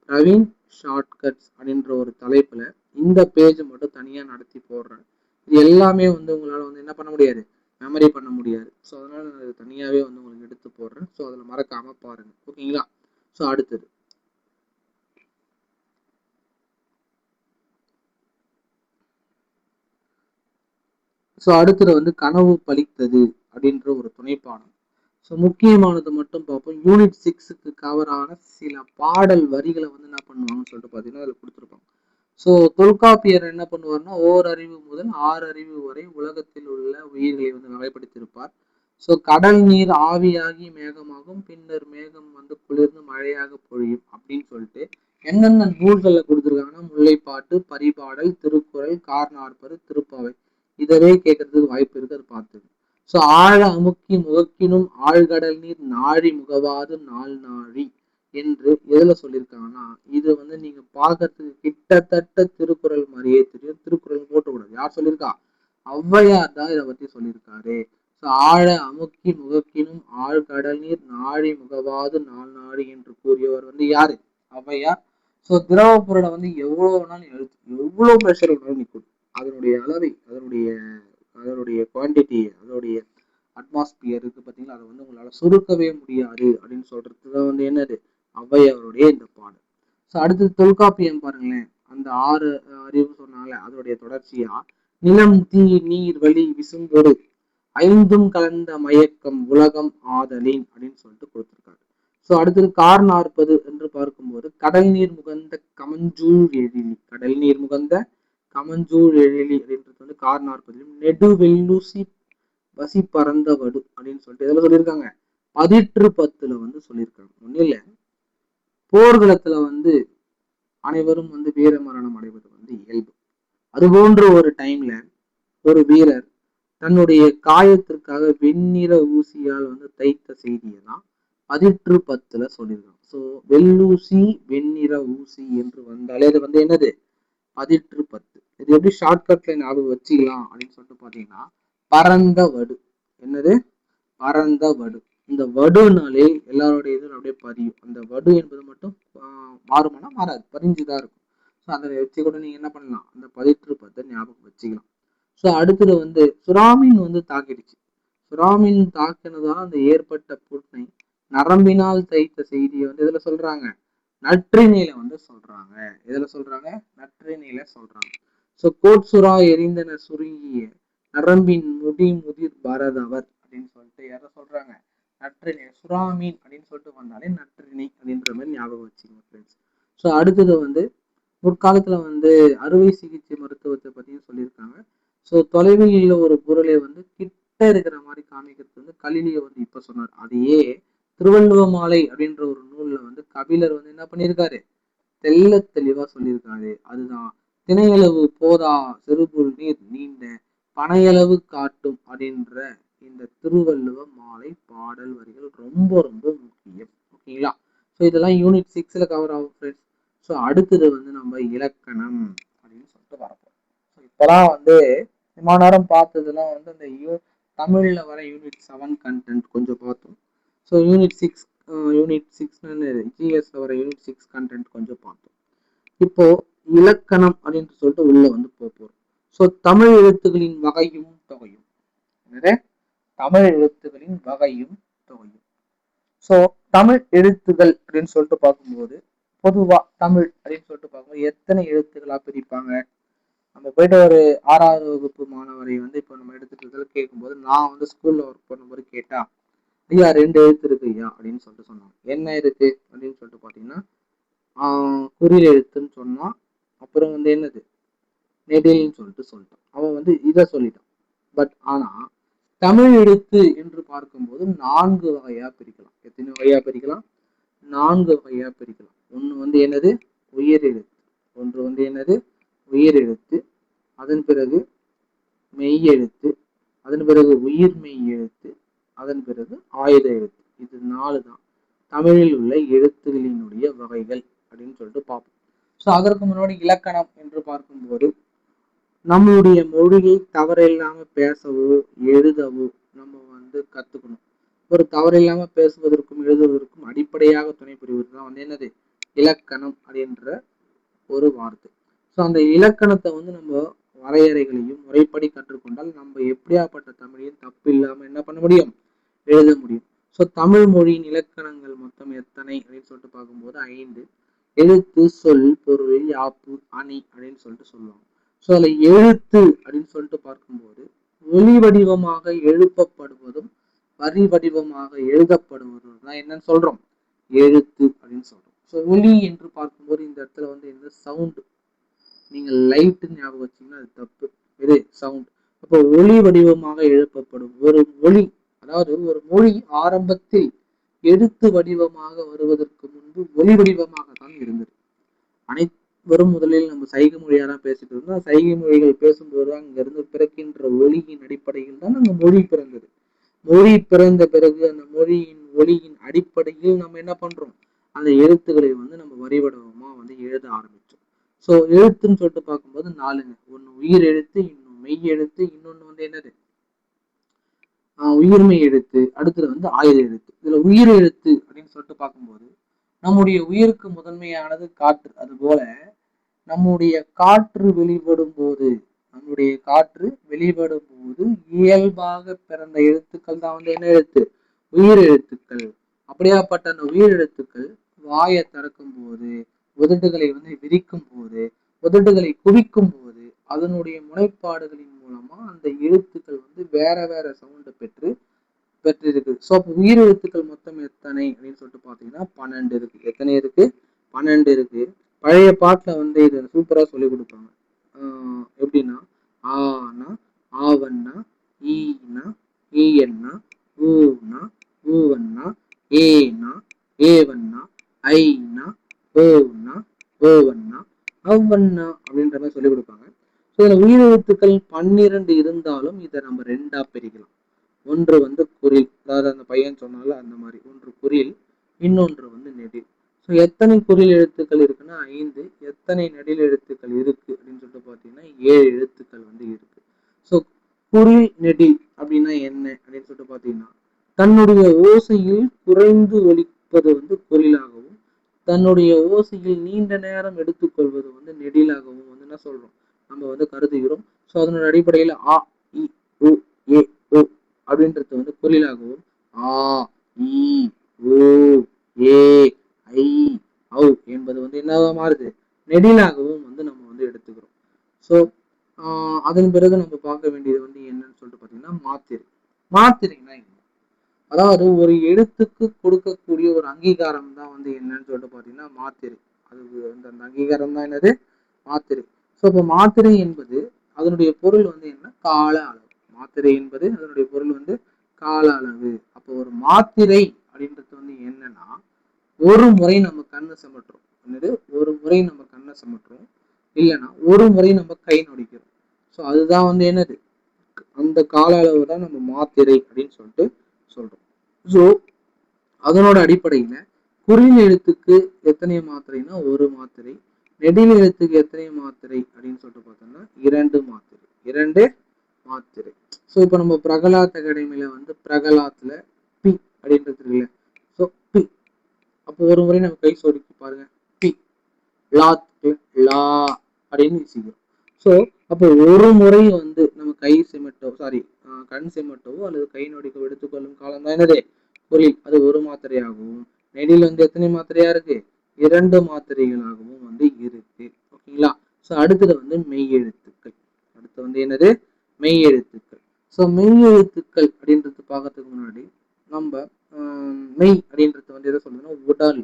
பிரவீன் ஷார்ட்கட்ஸ் அப்படின்ற ஒரு தலைப்புல இந்த பேஜ் மட்டும் தனியா நடத்தி போடுறேன். இது எல்லாமே வந்து உங்களால வந்து என்ன பண்ண முடியாது, மெமரி பண்ண முடியாது. ஸோ அதனால நான் தனியாவே வந்து உங்களுக்கு எடுத்து போடுறேன். ஸோ அதில் மறக்காம பாருங்க. ஓகேங்களா. ஸோ அடுத்தது அடுத்தது வந்து கனவு பலித்தது அப்படின்ற ஒரு துணைப்பாடம். ஸோ முக்கியமானது மட்டும் பார்ப்போம். யூனிட் 6க்கு கவர் ஆன சில பாடல் வரிகளை வந்து என்ன பண்ணுவாங்கன்னு சொல்லிட்டு பார்த்தீங்கன்னா அதில் கொடுத்துருப்பாங்க. ஸோ தொல்காப்பியர் என்ன பண்ணுவார்னா ஓரறிவு முதல் 6 அறிவு வரை உலகத்தில் உள்ள உயிர்களை வந்து வகைப்படுத்தியிருப்பார். ஸோ கடல் நீர் ஆவியாகி மேகமாகும், பின்னர் மேகம் வந்து குளிர்ந்து மழையாக பொழியும் அப்படின்னு சொல்லிட்டு எந்தெந்த நூல்களை கொடுத்துருக்காங்கன்னா முல்லைப்பாட்டு, பரிபாடல், திருக்குறள், கார்நாற்பது, திருப்பாவை. இதவே கேட்கறதுக்கு வாய்ப்பு இருக்கு, அது பார்த்துது. ஸோ ஆழ அமுக்கி முகக்கினும் ஆழ்கடல் நீர் நாழி முகவாது நாள் நாழி என்று எதுல சொல்லியிருக்காங்கன்னா, இது வந்து நீங்க பார்க்கறதுக்கு கிட்டத்தட்ட திருக்குறள் மாதிரியே தெரியும். திருக்குறள் போட்டக்கூடாது, யார் சொல்லியிருக்கா? ஔவையார் தான் இதை பத்தி சொல்லியிருக்காரு. ஆழ அமுக்கி முகக்கினும் ஆழ்கடல் நீர் நாழி முகவாது நாள் நாழி என்று கூறியவர் வந்து யாரு? ஔவையார். ஸோ திரவ பொருளை வந்து எவ்வளவு வேணாலும் எவ்வளவு ப்ரெஷர் வேணாலும் நிற்கும். அதனுடைய அளவை, அதனுடைய குவான்டிட்டி, அதனுடைய அட்மாஸ்பியர் இருக்கு பார்த்தீங்களா, அதை வந்து உங்களால சுருக்கவே முடியாது அப்படின்னு சொல்றதுதான் வந்து என்னது ஔவையாருடைய இந்த பாடல். ஸோ அடுத்து தொல்காப்பியம் பாருங்களேன். அந்த 6 அறிவு சொன்னால அதோடைய தொடர்ச்சியா நிலம், தீ, நீர், வழி, விசும்பொரு ஐந்தும் கலந்த மயக்கம் உலகம் ஆதலின் அப்படின்னு சொல்லிட்டு கொடுத்திருக்காரு. ஸோ அடுத்தது கார்நாற்பது என்று பார்க்கும்போது கடல் நீர் முகந்த கமஞ்சூழ் எழிலி, கடல் நீர் முகந்த கமஞ்சூழ் எழிலி அப்படின்றது வந்து கார்நாற்பதிலும் நெடுவெல்லூசி வசி பறந்த வடு அப்படின்னு சொல்லிட்டு இதெல்லாம் சொல்லியிருக்காங்க. 10 வந்து சொல்லியிருக்காங்க. ஒன்றும் இல்லை, போர்க்களத்துல வந்து அனைவரும் வந்து வீர மரணம் அடைவது வந்து இயல்பு. அது போன்ற ஒரு டைம்ல ஒரு வீரர் தன்னுடைய காயத்திற்காக வெண்ணிற ஊசியால் வந்து தைத்த செய்தியை தான் 10 சொல்லியிருக்காங்க. ஸோ வெள்ளூசி வெண்ணிற ஊசி என்று வந்தாலே அது வந்து என்னது 10. இது எப்படி ஷார்ட்கட்ல ஞாபகம் வச்சுக்கலாம் அப்படின்னு சொல்லிட்டு பாத்தீங்கன்னா பரந்த வடு. என்னது? பரந்த வடு. இந்த வடுனாலே எல்லாருடைய இது அப்படியே பதியும். அந்த வடு என்பது மட்டும் மாறுமானா மாறாது, பதிஞ்சுதான் இருக்கும். ஸோ அதை வச்சு கூட நீங்க என்ன பண்ணலாம், அந்த 10 ஞாபகம் வச்சுக்கலாம். ஸோ அடுத்தது வந்து சுறாமீன் வந்து தாக்கிடுச்சு. சுறாமீன் தாக்கினதால் அந்த ஏற்பட்ட புண்ணை நரம்பினால் தைத்த செய்தியை வந்து இதுல சொல்றாங்க, நற்றினில வந்து சொல்றாங்க. இதுல சொல்றாங்க, நற்றினில சொல்றாங்க. ஸோ கோட்சுறா எரிந்தன சுருங்கிய நரம்பின் முடி முதிர் பரதவர் அப்படின்னு சொல்லிட்டு யார சொல்றாங்க, நற்றினை. சுறாமீன் அப்படின்னு சொல்லிட்டு வந்தாலே நற்றினை அப்படின்ற மாதிரி ஞாபகம் வச்சுக்கோங்க ஃப்ரெண்ட்ஸ். ஸோ அடுத்தது வந்து முற்காலத்துல வந்து அறுவை சிகிச்சை மருத்துவத்தை பத்தியும் சொல்லியிருக்காங்க. ஸோ தொலைவில் ஒரு பொருளை வந்து கிட்ட இருக்கிற மாதிரி காமிக்கிறது வந்து கலிலியோ வந்து இப்ப சொன்னார். அதையே திருவள்ளுவ மாலை அப்படின்ற ஒரு நூல்ல வந்து கபிலர் வந்து என்ன பண்ணியிருக்காரு, தெல்ல தெளிவா சொல்லியிருக்காரு. அதுதான் திணையளவு போதா செருபுல் நீர் நீண்ட பனையளவு காட்டும் அப்படின்ற இந்த திருவள்ளுவ மாலை பாடல் வரிகள் ரொம்ப ரொம்ப முக்கியம். ஓகேங்களா? ஸோ இதெல்லாம் யூனிட் 6ல கவர் ஆகும் ஃப்ரெண்ட்ஸ். ஸோ அடுத்தது வந்து நம்ம இலக்கணம் அப்படின்னு சொல்லிட்டு வரப்போம். ஸோ இப்போதான் வந்து இவ்வளோ நேரம் பார்த்ததுலாம் வந்து அந்த தமிழ்ல வர யூனிட் 7 கண்டென்ட் கொஞ்சம் பார்த்தோம். ஸோ யூனிட் 6 ஜிஎஸ்ல வர யூனிட் 6 கண்டென்ட் கொஞ்சம் பார்த்தோம். இப்போ இலக்கணம் அப்படின்னு சொல்லிட்டு உள்ள வந்து போறோம். ஸோ தமிழ் எழுத்துக்களின் வகையும் தொகையும். என்னது? தமிழ் எழுத்துக்களின் வகையும் தொகையும். ஸோ தமிழ் எழுத்துக்கள் அப்படின்னு சொல்லிட்டு பார்க்கும்போது பொதுவா தமிழ் அப்படின்னு சொல்லிட்டு பார்க்கும்போது எத்தனை எழுத்துக்களா பிரிப்பாங்க? நம்ம போயிட்டு ஒரு 6வது வகுப்பு மாணவரை வந்து இப்போ நம்ம எடுத்துட்டு கேட்கும்போது, நான் வந்து ஸ்கூல்ல ஒர்க் பண்ணும்போது கேட்டா, ஐயா 2 எழுத்து இருக்கு ஐயா அப்படின்னு சொல்லிட்டு சொன்னாங்க. என்ன இருக்கு அப்படின்னு சொல்லிட்டு பாத்தீங்கன்னா குறில் எழுத்துன்னு சொன்னான். அப்புறம் வந்து என்னது நெடில்னு சொல்லிட்டான். அவன் வந்து இதை சொல்லிட்டான். பட் ஆனா தமிழ் எழுத்து என்று பார்க்கும்போது 4 வகையா பிரிக்கலாம். எத்தனை வகையா பிரிக்கலாம்? 4 வகையா பிரிக்கலாம். ஒண்ணு வந்து என்னது, உயிர் எழுத்து. ஒன்று வந்து என்னது, உயிர் எழுத்து. அதன் பிறகு மெய் எழுத்து. அதன் பிறகு உயிர் மெய் எழுத்து. அதன் பிறகு ஆயுத எழுத்து. இது 4 தான் தமிழில் உள்ள எழுத்துகளினுடைய வகைகள் அப்படின்னு சொல்லிட்டு பார்ப்போம். ஸோ அதற்கு முன்னாடி இலக்கணம் என்று பார்க்கும்போது நம்மளுடைய மொழியை தவறில்லாம பேசவோ எழுதவோ நம்ம வந்து கத்துக்கணும். ஒரு தவறில்லாம பேசுவதற்கும் எழுதுவதற்கும் அடிப்படையாக துணை புரிவது தான் வந்து என்னது, இலக்கணம் அப்படின்ற ஒரு வார்த்தை. ஸோ அந்த இலக்கணத்தை வந்து நம்ம வரையறைகளையும் முறைப்படி கற்றுக்கொண்டால் நம்ம எப்படியாப்பட்ட தமிழையும் தப்பு இல்லாம என்ன பண்ண முடியும், எழுத முடியும். ஸோ தமிழ் மொழியின் இலக்கணங்கள் மொத்தம் எத்தனை அப்படின்னு சொல்லிட்டு பார்க்கும்போது 5. எழுத்து, சொல், பொருள், யாப்பு, அணி அப்படின்னு சொல்லிட்டு சொல்லுவாங்க. ஸோ அதுல எழுத்து அப்படின்னு சொல்லிட்டு பார்க்கும்போது ஒளி வடிவமாக எழுப்பப்படுவதும் வரி வடிவமாக எழுதப்படுவதும் தான் என்னன்னு சொல்றோம், எழுத்து அப்படின்னு சொல்றோம். ஸோ ஒலி என்று பார்க்கும்போது இந்த இடத்துல வந்து என்ன சவுண்டு, நீங்க லைட்னு ஞாபகம் வச்சீங்கன்னா அது தப்பு. இது சவுண்ட். அப்போ ஒளி வடிவமாக எழுப்பப்படும் ஒரு மொழி, அதாவது ஒரு மொழி ஆரம்பத்தில் எழுத்து வடிவமாக வருவதற்கு முன்பு ஒளி வடிவமாக தான் இருந்தது. அனைவரும் முதலில் நம்ம சைகை மொழியா தான் பேசிட்டு இருந்தோம். சைகை மொழிகள் பேசும்போது அங்கிருந்து பிறக்கின்ற ஒளியின் அடிப்படையில் தான் அந்த மொழி பிறந்தது. மொழி பிறந்த பிறகு அந்த மொழியின் ஒளியின் அடிப்படையில் நம்ம என்ன பண்றோம், அந்த எழுத்துக்களை வந்து நம்ம வரி வடிவமா வந்து எழுத ஆரம்பிச்சோம். ஸோ எழுத்துன்னு சொல்லிட்டு பார்க்கும்போது நாலுங்க. ஒன்று உயிர் எழுத்து, இன்னும் மெய் எழுத்து, இன்னொன்று வந்து என்னது உயிர்மை எழுத்து, அடுத்தது வந்து ஆயுத எழுத்து. இதுல உயிர் எழுத்து அப்படின்னு சொல்லிட்டு பார்க்கும்போது நம்முடைய உயிருக்கு முதன்மையானது காற்று. அது போல நம்முடைய காற்று வெளிப்படும் போது இயல்பாக பிறந்த எழுத்துக்கள் தான் வந்து என்ன எழுத்து, உயிர் எழுத்துக்கள். அப்படியாப்பட்ட அந்த உயிர் எழுத்துக்கள் வாயை திறக்கும் போது, உதடுகளை வந்து விரிக்கும் போது, உதடுகளை குவிக்கும் போது அதனுடைய முனைப்பாடுகளின் மூலமா அந்த எழுத்துக்கள் வந்து வேற வேற சவுண்டை பெற்றிருக்கு. ஸோ அப்போ உயிர் எழுத்துக்கள் மொத்தம் எத்தனை அப்படின்னு சொல்லிட்டு பார்த்தீங்கன்னா 12 இருக்கு. எத்தனை இருக்கு? 12 இருக்கு. பழைய பாட்டுல வந்து இதை சூப்பரா சொல்லி கொடுப்பாங்க. எப்படின்னா ஆனா, ஆவண்ணா, ஈனா, ஈயண்ணா, ஊனா, ஊவண்ணா, ஏனா, ஏவண்ணா, ஐனா, ஓனா, ஓவண்ணா, அவ்வண்ணா அப்படின்ற மாதிரி சொல்லி கொடுப்பாங்க. ஸோ இதுல உயிர் எழுத்துக்கள் 12 இருந்தாலும் இதை நம்ம ரெண்டா பிரிக்கலாம். ஒன்று வந்து குறில், அதாவது அந்த பையன் சொன்னால அந்த மாதிரி ஒன்று குறில், இன்னொன்று வந்து நெடில். ஸோ எத்தனை குறில் எழுத்துக்கள் இருக்குன்னா 5. எத்தனை நெடில் எழுத்துக்கள் இருக்கு அப்படின்னு சொல்லிட்டு பார்த்தீங்கன்னா 7 எழுத்துக்கள் வந்து இருக்கு. ஸோ குறில் நெடில் அப்படின்னா என்ன அப்படின்னு சொல்லிட்டு பார்த்தீங்கன்னா தன்னுடைய ஓசையில் குறைந்து ஒலிப்பது வந்து குறிலாகவும், தன்னுடைய ஓசையில் நீண்ட நேரம் எடுத்துக்கொள்வது வந்து நெடிலாகவும் வந்து என்ன சொல்றோம் நம்ம வந்து கருதுகிறோம். ஸோ அதனோட அடிப்படையில் ஆ, இ, உ, ஏ, ஓ அப்படின்றது வந்து குறிலாகவும், ஆ, இ, ஓ, ஏ, ஐ, ஔ என்பது வந்து என்னவா மாறுது, நெடிலாகவும் வந்து நம்ம வந்து எடுத்துக்கிறோம். ஸோ அதன் பிறகு நம்ம பார்க்க வேண்டியது வந்து என்னன்னு சொல்லிட்டு பார்த்தீங்கன்னா மாத்திரை. மாத்திரைன்னா என்ன? அதாவது ஒரு எழுத்துக்கு கொடுக்கக்கூடிய ஒரு அங்கீகாரம் தான் வந்து என்னன்னு சொல்லிட்டு பார்த்தீங்கன்னா மாத்திரை. அது அந்த அங்கீகாரம் தான் என்னது, மாத்திரை. ஸோ இப்போ மாத்திரை என்பது அதனுடைய பொருள் வந்து என்ன, கால அளவு. மாத்திரை என்பது அதனுடைய பொருள் வந்து கால அளவு. அப்போ ஒரு மாத்திரை அப்படின்றது வந்து என்னன்னா ஒரு முறை நம்ம கண்ணை சமட்டுறோம். என்னது, ஒரு முறை நம்ம கண்ணை சமட்டுறோம், இல்லைன்னா ஒரு முறை நம்ம கை நொடிக்கிறோம். ஸோ அதுதான் வந்து என்னது, அந்த கால அளவு தான் நம்ம மாத்திரை அப்படின்னு சொல்லிட்டு சொல்றோம். ஸோ அதனோட அடிப்படையில குறில் எழுத்துக்கு எத்தனை மாத்திரைனா ஒரு மாத்திரை, நெடில் எழுத்துக்கு எத்தனை மாத்திரை அப்படின்னு சொல்லிட்டு பார்த்தோம்னா 2 மாத்திரை. 2 மாத்திரை. ஸோ இப்போ நம்ம பிரகலாத் அகாடமியில வந்து பிரகலாத்ல பி அப்படின்றது இல்லை. ஸோ பி, அப்போ ஒரு முறை நம்ம கை சொடுக்கி பாருங்க, பி, லாத், லா அப்படின்னு வச்சுக்கிறோம். ஸோ அப்போ ஒரு முறை வந்து நம்ம கை சிமெட்டோ கண் சிமெட்டோ அல்லது கை நொடிக்கோ எடுத்துக்கொள்ளும் காலம் தான் என்னது குறில். அது ஒரு மாத்திரையாகவும், நெடில் வந்து எத்தனை மாத்திரையா இருக்கு, 2 மாத்திரைகளாகவும் வந்து இருக்கு. ஓகேங்களா? ஸோ அடுத்தது வந்து மெய் எழுத்துக்கள். அடுத்து வந்து என்னது, மெய் எழுத்துக்கள். ஸோ மெய் எழுத்துக்கள் அப்படின்றது பார்க்கறதுக்கு முன்னாடி நம்ம மெய் அப்படின்றது வந்து எதை சொல்லுதுன்னா உடல்.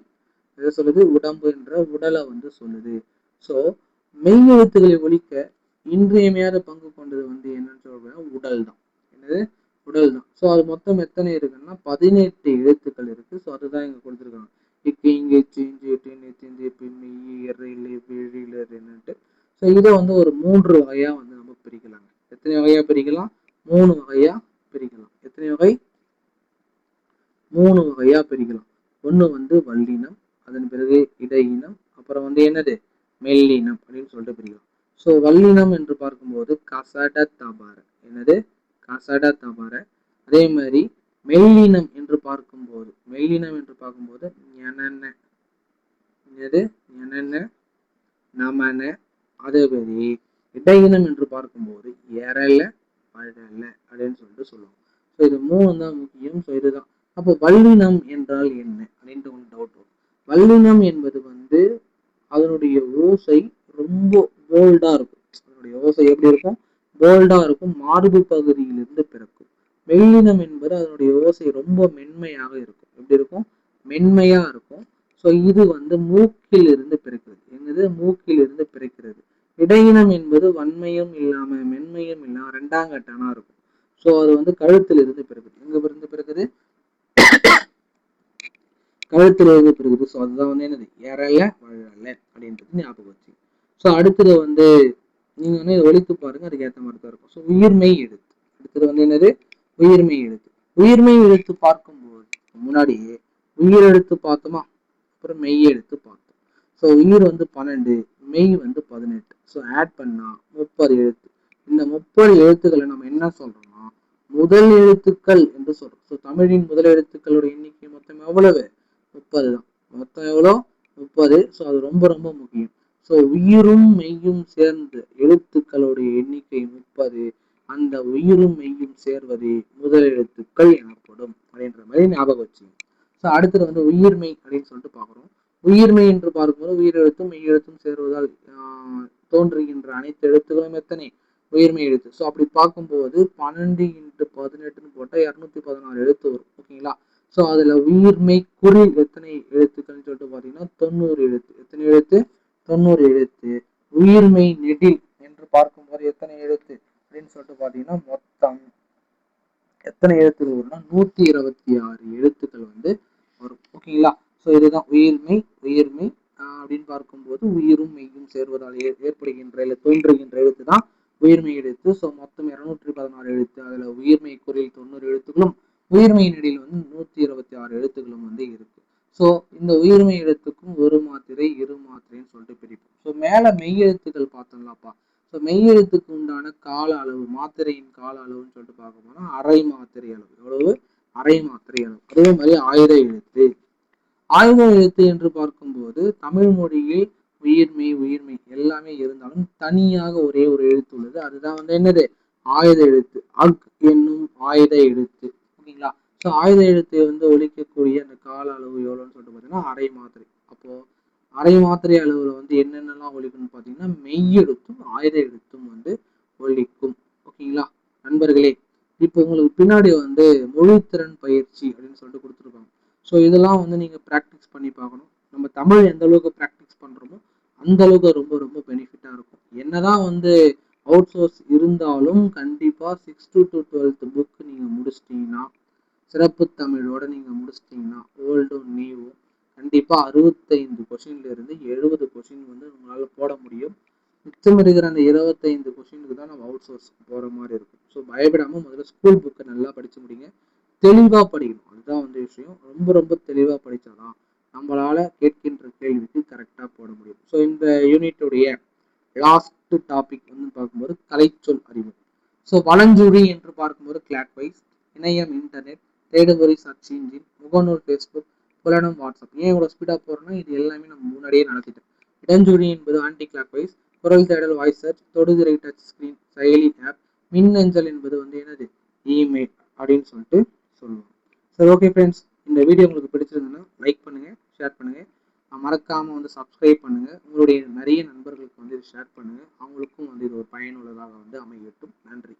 எதை சொல்லுது, உடம்பு என்ற உடலை வந்து சொல்லுது. ஸோ மெய் எழுத்துக்களை ஒழிக்க இன்றியமையாத பங்கு கொண்டது வந்து என்னன்னு சொல்றேன்னா உடல் தான். என்னது, உடல் தான். ஸோ அது மொத்தம் எத்தனை இருக்குன்னா 18 எழுத்துக்கள் இருக்கு. ஸோ அதுதான் இங்க கொடுத்துருக்காங்க. இக்கு, இங்கே, சிஞ்சு, டின்னு, சிஞ்சு, பின்னி, எறிலு, விழிலருன்னுட்டு. ஸோ இதை வந்து ஒரு 3 வகையா வந்து நம்ம பிரிக்கலாங்க. எத்தனை வகையா பிரிக்கலாம், 3 வகையா பிரிக்கலாம். எத்தனை வகை, 3 வகையா பிரிக்கலாம். ஒண்ணு வந்து வல்லினம், அதன் பிறகு இடையினம், அப்புறம் வந்து என்னது மெல்லினம் அப்படின்னு சொல்லிட்டு பிரிக்கலாம். ஸோ வல்லினம் என்று பார்க்கும்போது கசட தபர, என்னது கசட தபர. அதே மாதிரி மெல்லினம் என்று பார்க்கும்போது ஞனன, என்னது ஞனன, நமன. அதே மாதிரி இடையினம் என்று பார்க்கும்போது எரல, பழல அப்படின்னு சொல்லிட்டு சொல்லுவோம். ஸோ இது 3 தான் முக்கியம். ஸோ இதுதான். அப்போ வல்லினம் என்றால் என்ன அப்படின்ட்டு ஒரு டவுட் வரும். வல்லினம் என்பது வந்து அதனுடைய ஓசை ரொம்ப போல்டா இருக்கும். அதனுடைய ஓசை எப்படி இருக்கும், போல்டா இருக்கும், மார்பு பகுதியிலிருந்து பிறக்கும். மெல்லினம் என்பது அதனுடைய ஓசை ரொம்ப மென்மையாக இருக்கும். எப்படி இருக்கும், மென்மையா இருக்கும். ஸோ இது வந்து மூக்கில் இருந்து பிறக்கிறது. என்னது, மூக்கில் இருந்து பிறக்கிறது. இடையினம் என்பது வன்மையும் இல்லாம மென்மையும் இல்லாம ரெண்டாங்கட்டனா இருக்கும். ஸோ அது வந்து கழுத்துல இருந்து பிறகுது. எங்க இருந்து பிறகுது? கழுத்துல இருந்து பிறகுது. ஸோ அதுதான் வந்து என்னது எறல வழல அப்படின்றது ஞாபகம் வச்சு. ஸோ அடுத்தது வந்து நீங்க வந்து ஒழித்து பாருங்க, அதுக்கு ஏற்ற மாதிரி தான் இருக்கும். ஸோ உயிர்மெய் எழுத்து. அடுத்தது வந்து என்னது? உயிர்மெய் எழுத்து. உயிர்மெய் எழுத்து பார்க்கும்போது முன்னாடியே உயிர் எழுத்து பார்த்தோமா, அப்புறம் மெய் எழுத்து பார்த்தோம். ஸோ உயிர் வந்து 12, மெய் வந்து 18. ஸோ ஆட் பண்ணா 30 எழுத்து. இந்த 30 எழுத்துக்களை நம்ம என்ன சொல்றோம்னா முதல் எழுத்துக்கள் என்று சொல்றோம். ஸோ தமிழின் முதல் எழுத்துக்களோட எண்ணிக்கை மொத்தம் எவ்வளவு? 30 தான். மொத்தம் எவ்வளோ? 30. ஸோ அது ரொம்ப ரொம்ப முக்கியம். ஸோ உயிரும் மெய்யும் சேர்ந்த எழுத்துக்களுடைய எண்ணிக்கை 30. அந்த உயிரும் மெய்யும் சேர்வது முதல் எழுத்துக்கள் எனப்படும் அப்படின்ற மாதிரி ஞாபகம் வச்சு. ஸோ அடுத்தது வந்து உயிர்மெய் அப்படின்னு சொல்லிட்டு பார்க்குறோம். உயிர்மெய் என்று பார்க்கும்போது உயிரெழுத்தும் மெய்யெழுத்தும் சேருவதால் தோன்றுகின்ற அனைத்து எழுத்துக்களும் எத்தனை? உயிர்மெய் எழுத்து. ஸோ அப்படி பார்க்கும்போது 12 × 18ன்னு போட்டால் 216 எழுத்து வரும். ஓகேங்களா? ஸோ அதில் உயிர்மெய் குறில் எத்தனை எழுத்துக்கள்னு சொல்லிட்டு பார்த்தீங்கன்னா 90 எழுத்து. எத்தனை எழுத்து? 90 எழுத்து. உயிர்மெய் நெடில் என்று பார்க்கும்போது எத்தனை எழுத்து அப்படின்னு சொல்லிட்டு பார்த்தீங்கன்னா மொத்தம் எத்தனை எழுத்துக்கள் வரும்னா 126 எழுத்துக்கள் வந்து வரும். ஓகேங்களா? ஸோ இதுதான் உயிர்மெய். உயிர்மெய் அப்படின்னு பார்க்கும்போது உயிரும் மெய்யும் சேர்வதால் ஏற்படுகின்ற இல்லை தோன்றுகின்ற எழுத்து தான் உயிர்மெய் எழுத்து. ஸோ மொத்தம் 216 எழுத்து. அதில் உயிர்மெய் குறில் 90 எழுத்துக்களும் உயிர்மெய் நெடில் வந்து 126 எழுத்துக்களும் வந்து இருக்கு. ஸோ இந்த உயிர்மெய் எழுத்துக்கும் ஒரு மாத்திரை இரு மாத்திரைன்னு சொல்லிட்டு பிரிப்போம். ஸோ மேலே மெய் எழுத்துக்கள் பார்த்தோம்லாப்பா. ஸோ மெய் எழுத்துக்கு உண்டான கால அளவு, மாத்திரையின் கால அளவுன்னு சொல்லிட்டு பார்க்க போனா அரை மாத்திரை அளவு. எவ்வளவு? அரை மாத்திரை அளவு. அதே மாதிரி ஆயுத எழுத்து. ஆயுத எழுத்து என்று பார்க்கும்போது தமிழ் மொழியில் உயிர்மெய் எல்லாமே இருந்தாலும் தனியாக ஒரே ஒரு எழுத்து உள்ளது. அதுதான் வந்து என்னது? ஆயுத எழுத்து. அக் என்னும் ஆயுத எழுத்து. ஓகேங்களா? ஸோ ஆயுத எழுத்தை வந்து ஒழிக்கக்கூடிய அந்த கால அளவு எவ்வளோன்னு சொல்லிட்டு பார்த்தீங்கன்னா அரை மாத்திரை. அப்போ அரை மாத்திரை அளவுல வந்து என்னென்னலாம் ஒழிக்கும்னு பார்த்தீங்கன்னா மெய் எழுத்தும் ஆயுத எழுத்தும் வந்து ஒழிக்கும். ஓகேங்களா நண்பர்களே? இப்போ உங்களுக்கு பின்னாடி வந்து மொழித்திறன் பயிற்சி அப்படின்னு சொல்லிட்டு கொடுத்துருப்பாங்க. ஸோ இதெல்லாம் வந்து நீங்கள் ப்ராக்டிஸ் பண்ணி பார்க்கணும். நம்ம தமிழ் எந்த அளவுக்கு ப்ராக்டிஸ் பண்ணுறோமோ அந்த அளவுக்கு ரொம்ப ரொம்ப பெனிஃபிட்டாக இருக்கும். என்னதான் வந்து அவுட் சோர்ஸ் இருந்தாலும் கண்டிப்பாக 6th to 12th புக் நீங்கள் முடிச்சிட்டிங்கன்னா, சிறப்பு தமிழோட நீங்கள் முடிச்சிட்டிங்கன்னா ஓல்டும் நியூவும் கண்டிப்பாக 65 கொஷின்ல இருந்து 70 கொஷின் வந்து உங்களால் போட முடியும். மிச்சம் இருக்கிற அந்த 25 கொஷினுக்கு தான் நம்ம அவுட் சோர்ஸ் போகிற மாதிரி இருக்கும். ஸோ பயப்படாமல் முதல்ல ஸ்கூல் புக்கை நல்லா படிச்சு முடிங்க. தெளிவாக படிக்கணும். அதுதான் வந்து விஷயம். ரொம்ப ரொம்ப தெளிவாக படித்தாதான் நம்மளால கேட்கின்ற கேள்விக்கு கரெக்டாக போட முடியும். ஸோ இந்த யூனிட்டுடைய லாஸ்ட் டாபிக் வந்து பார்க்கும்போது கலைச்சொல் அறிவு. ஸோ வலஞ்சுழி என்று பார்க்கும்போது கிளாக் வைஸ், இணையம் இன்டர்நெட், தேடுபொறி சர்ச் இன்ஜின், முகநூல் ஃபேஸ்புக், புலனும் வாட்ஸ்அப். ஏன் இவ்வளோ ஸ்பீடாக போகிறோம்னா இது எல்லாமே நம்ம முன்னாடியே நடத்திட்டோம். இடஞ்சுழி என்பது ஆன்டி கிளாக் வைஸ், குரல் தேடல் வாய்ஸ் சர்ச், தொடுதிரை டச் ஸ்கிரீன், செயலி ஆப், மின்னஞ்சல் என்பது வந்து என்னது? இமெயில் அப்படின்னு சொல்லிட்டு சொல்லுவோம். சரி ஓகே ஃப்ரெண்ட்ஸ், இந்த வீடியோ உங்களுக்கு பிடிச்சிருந்ததுன்னா லைக் பண்ணுங்கள், ஷேர் பண்ணுங்கள். மறக்காமல் வந்து சப்ஸ்கிரைப் பண்ணுங்கள். உங்களுடைய நிறைய நண்பர்களுக்கு வந்து ஷேர் பண்ணுங்கள். அவங்களுக்கும் வந்து இது ஒரு பயனுள்ளதாக வந்து அமையட்டும். நன்றி.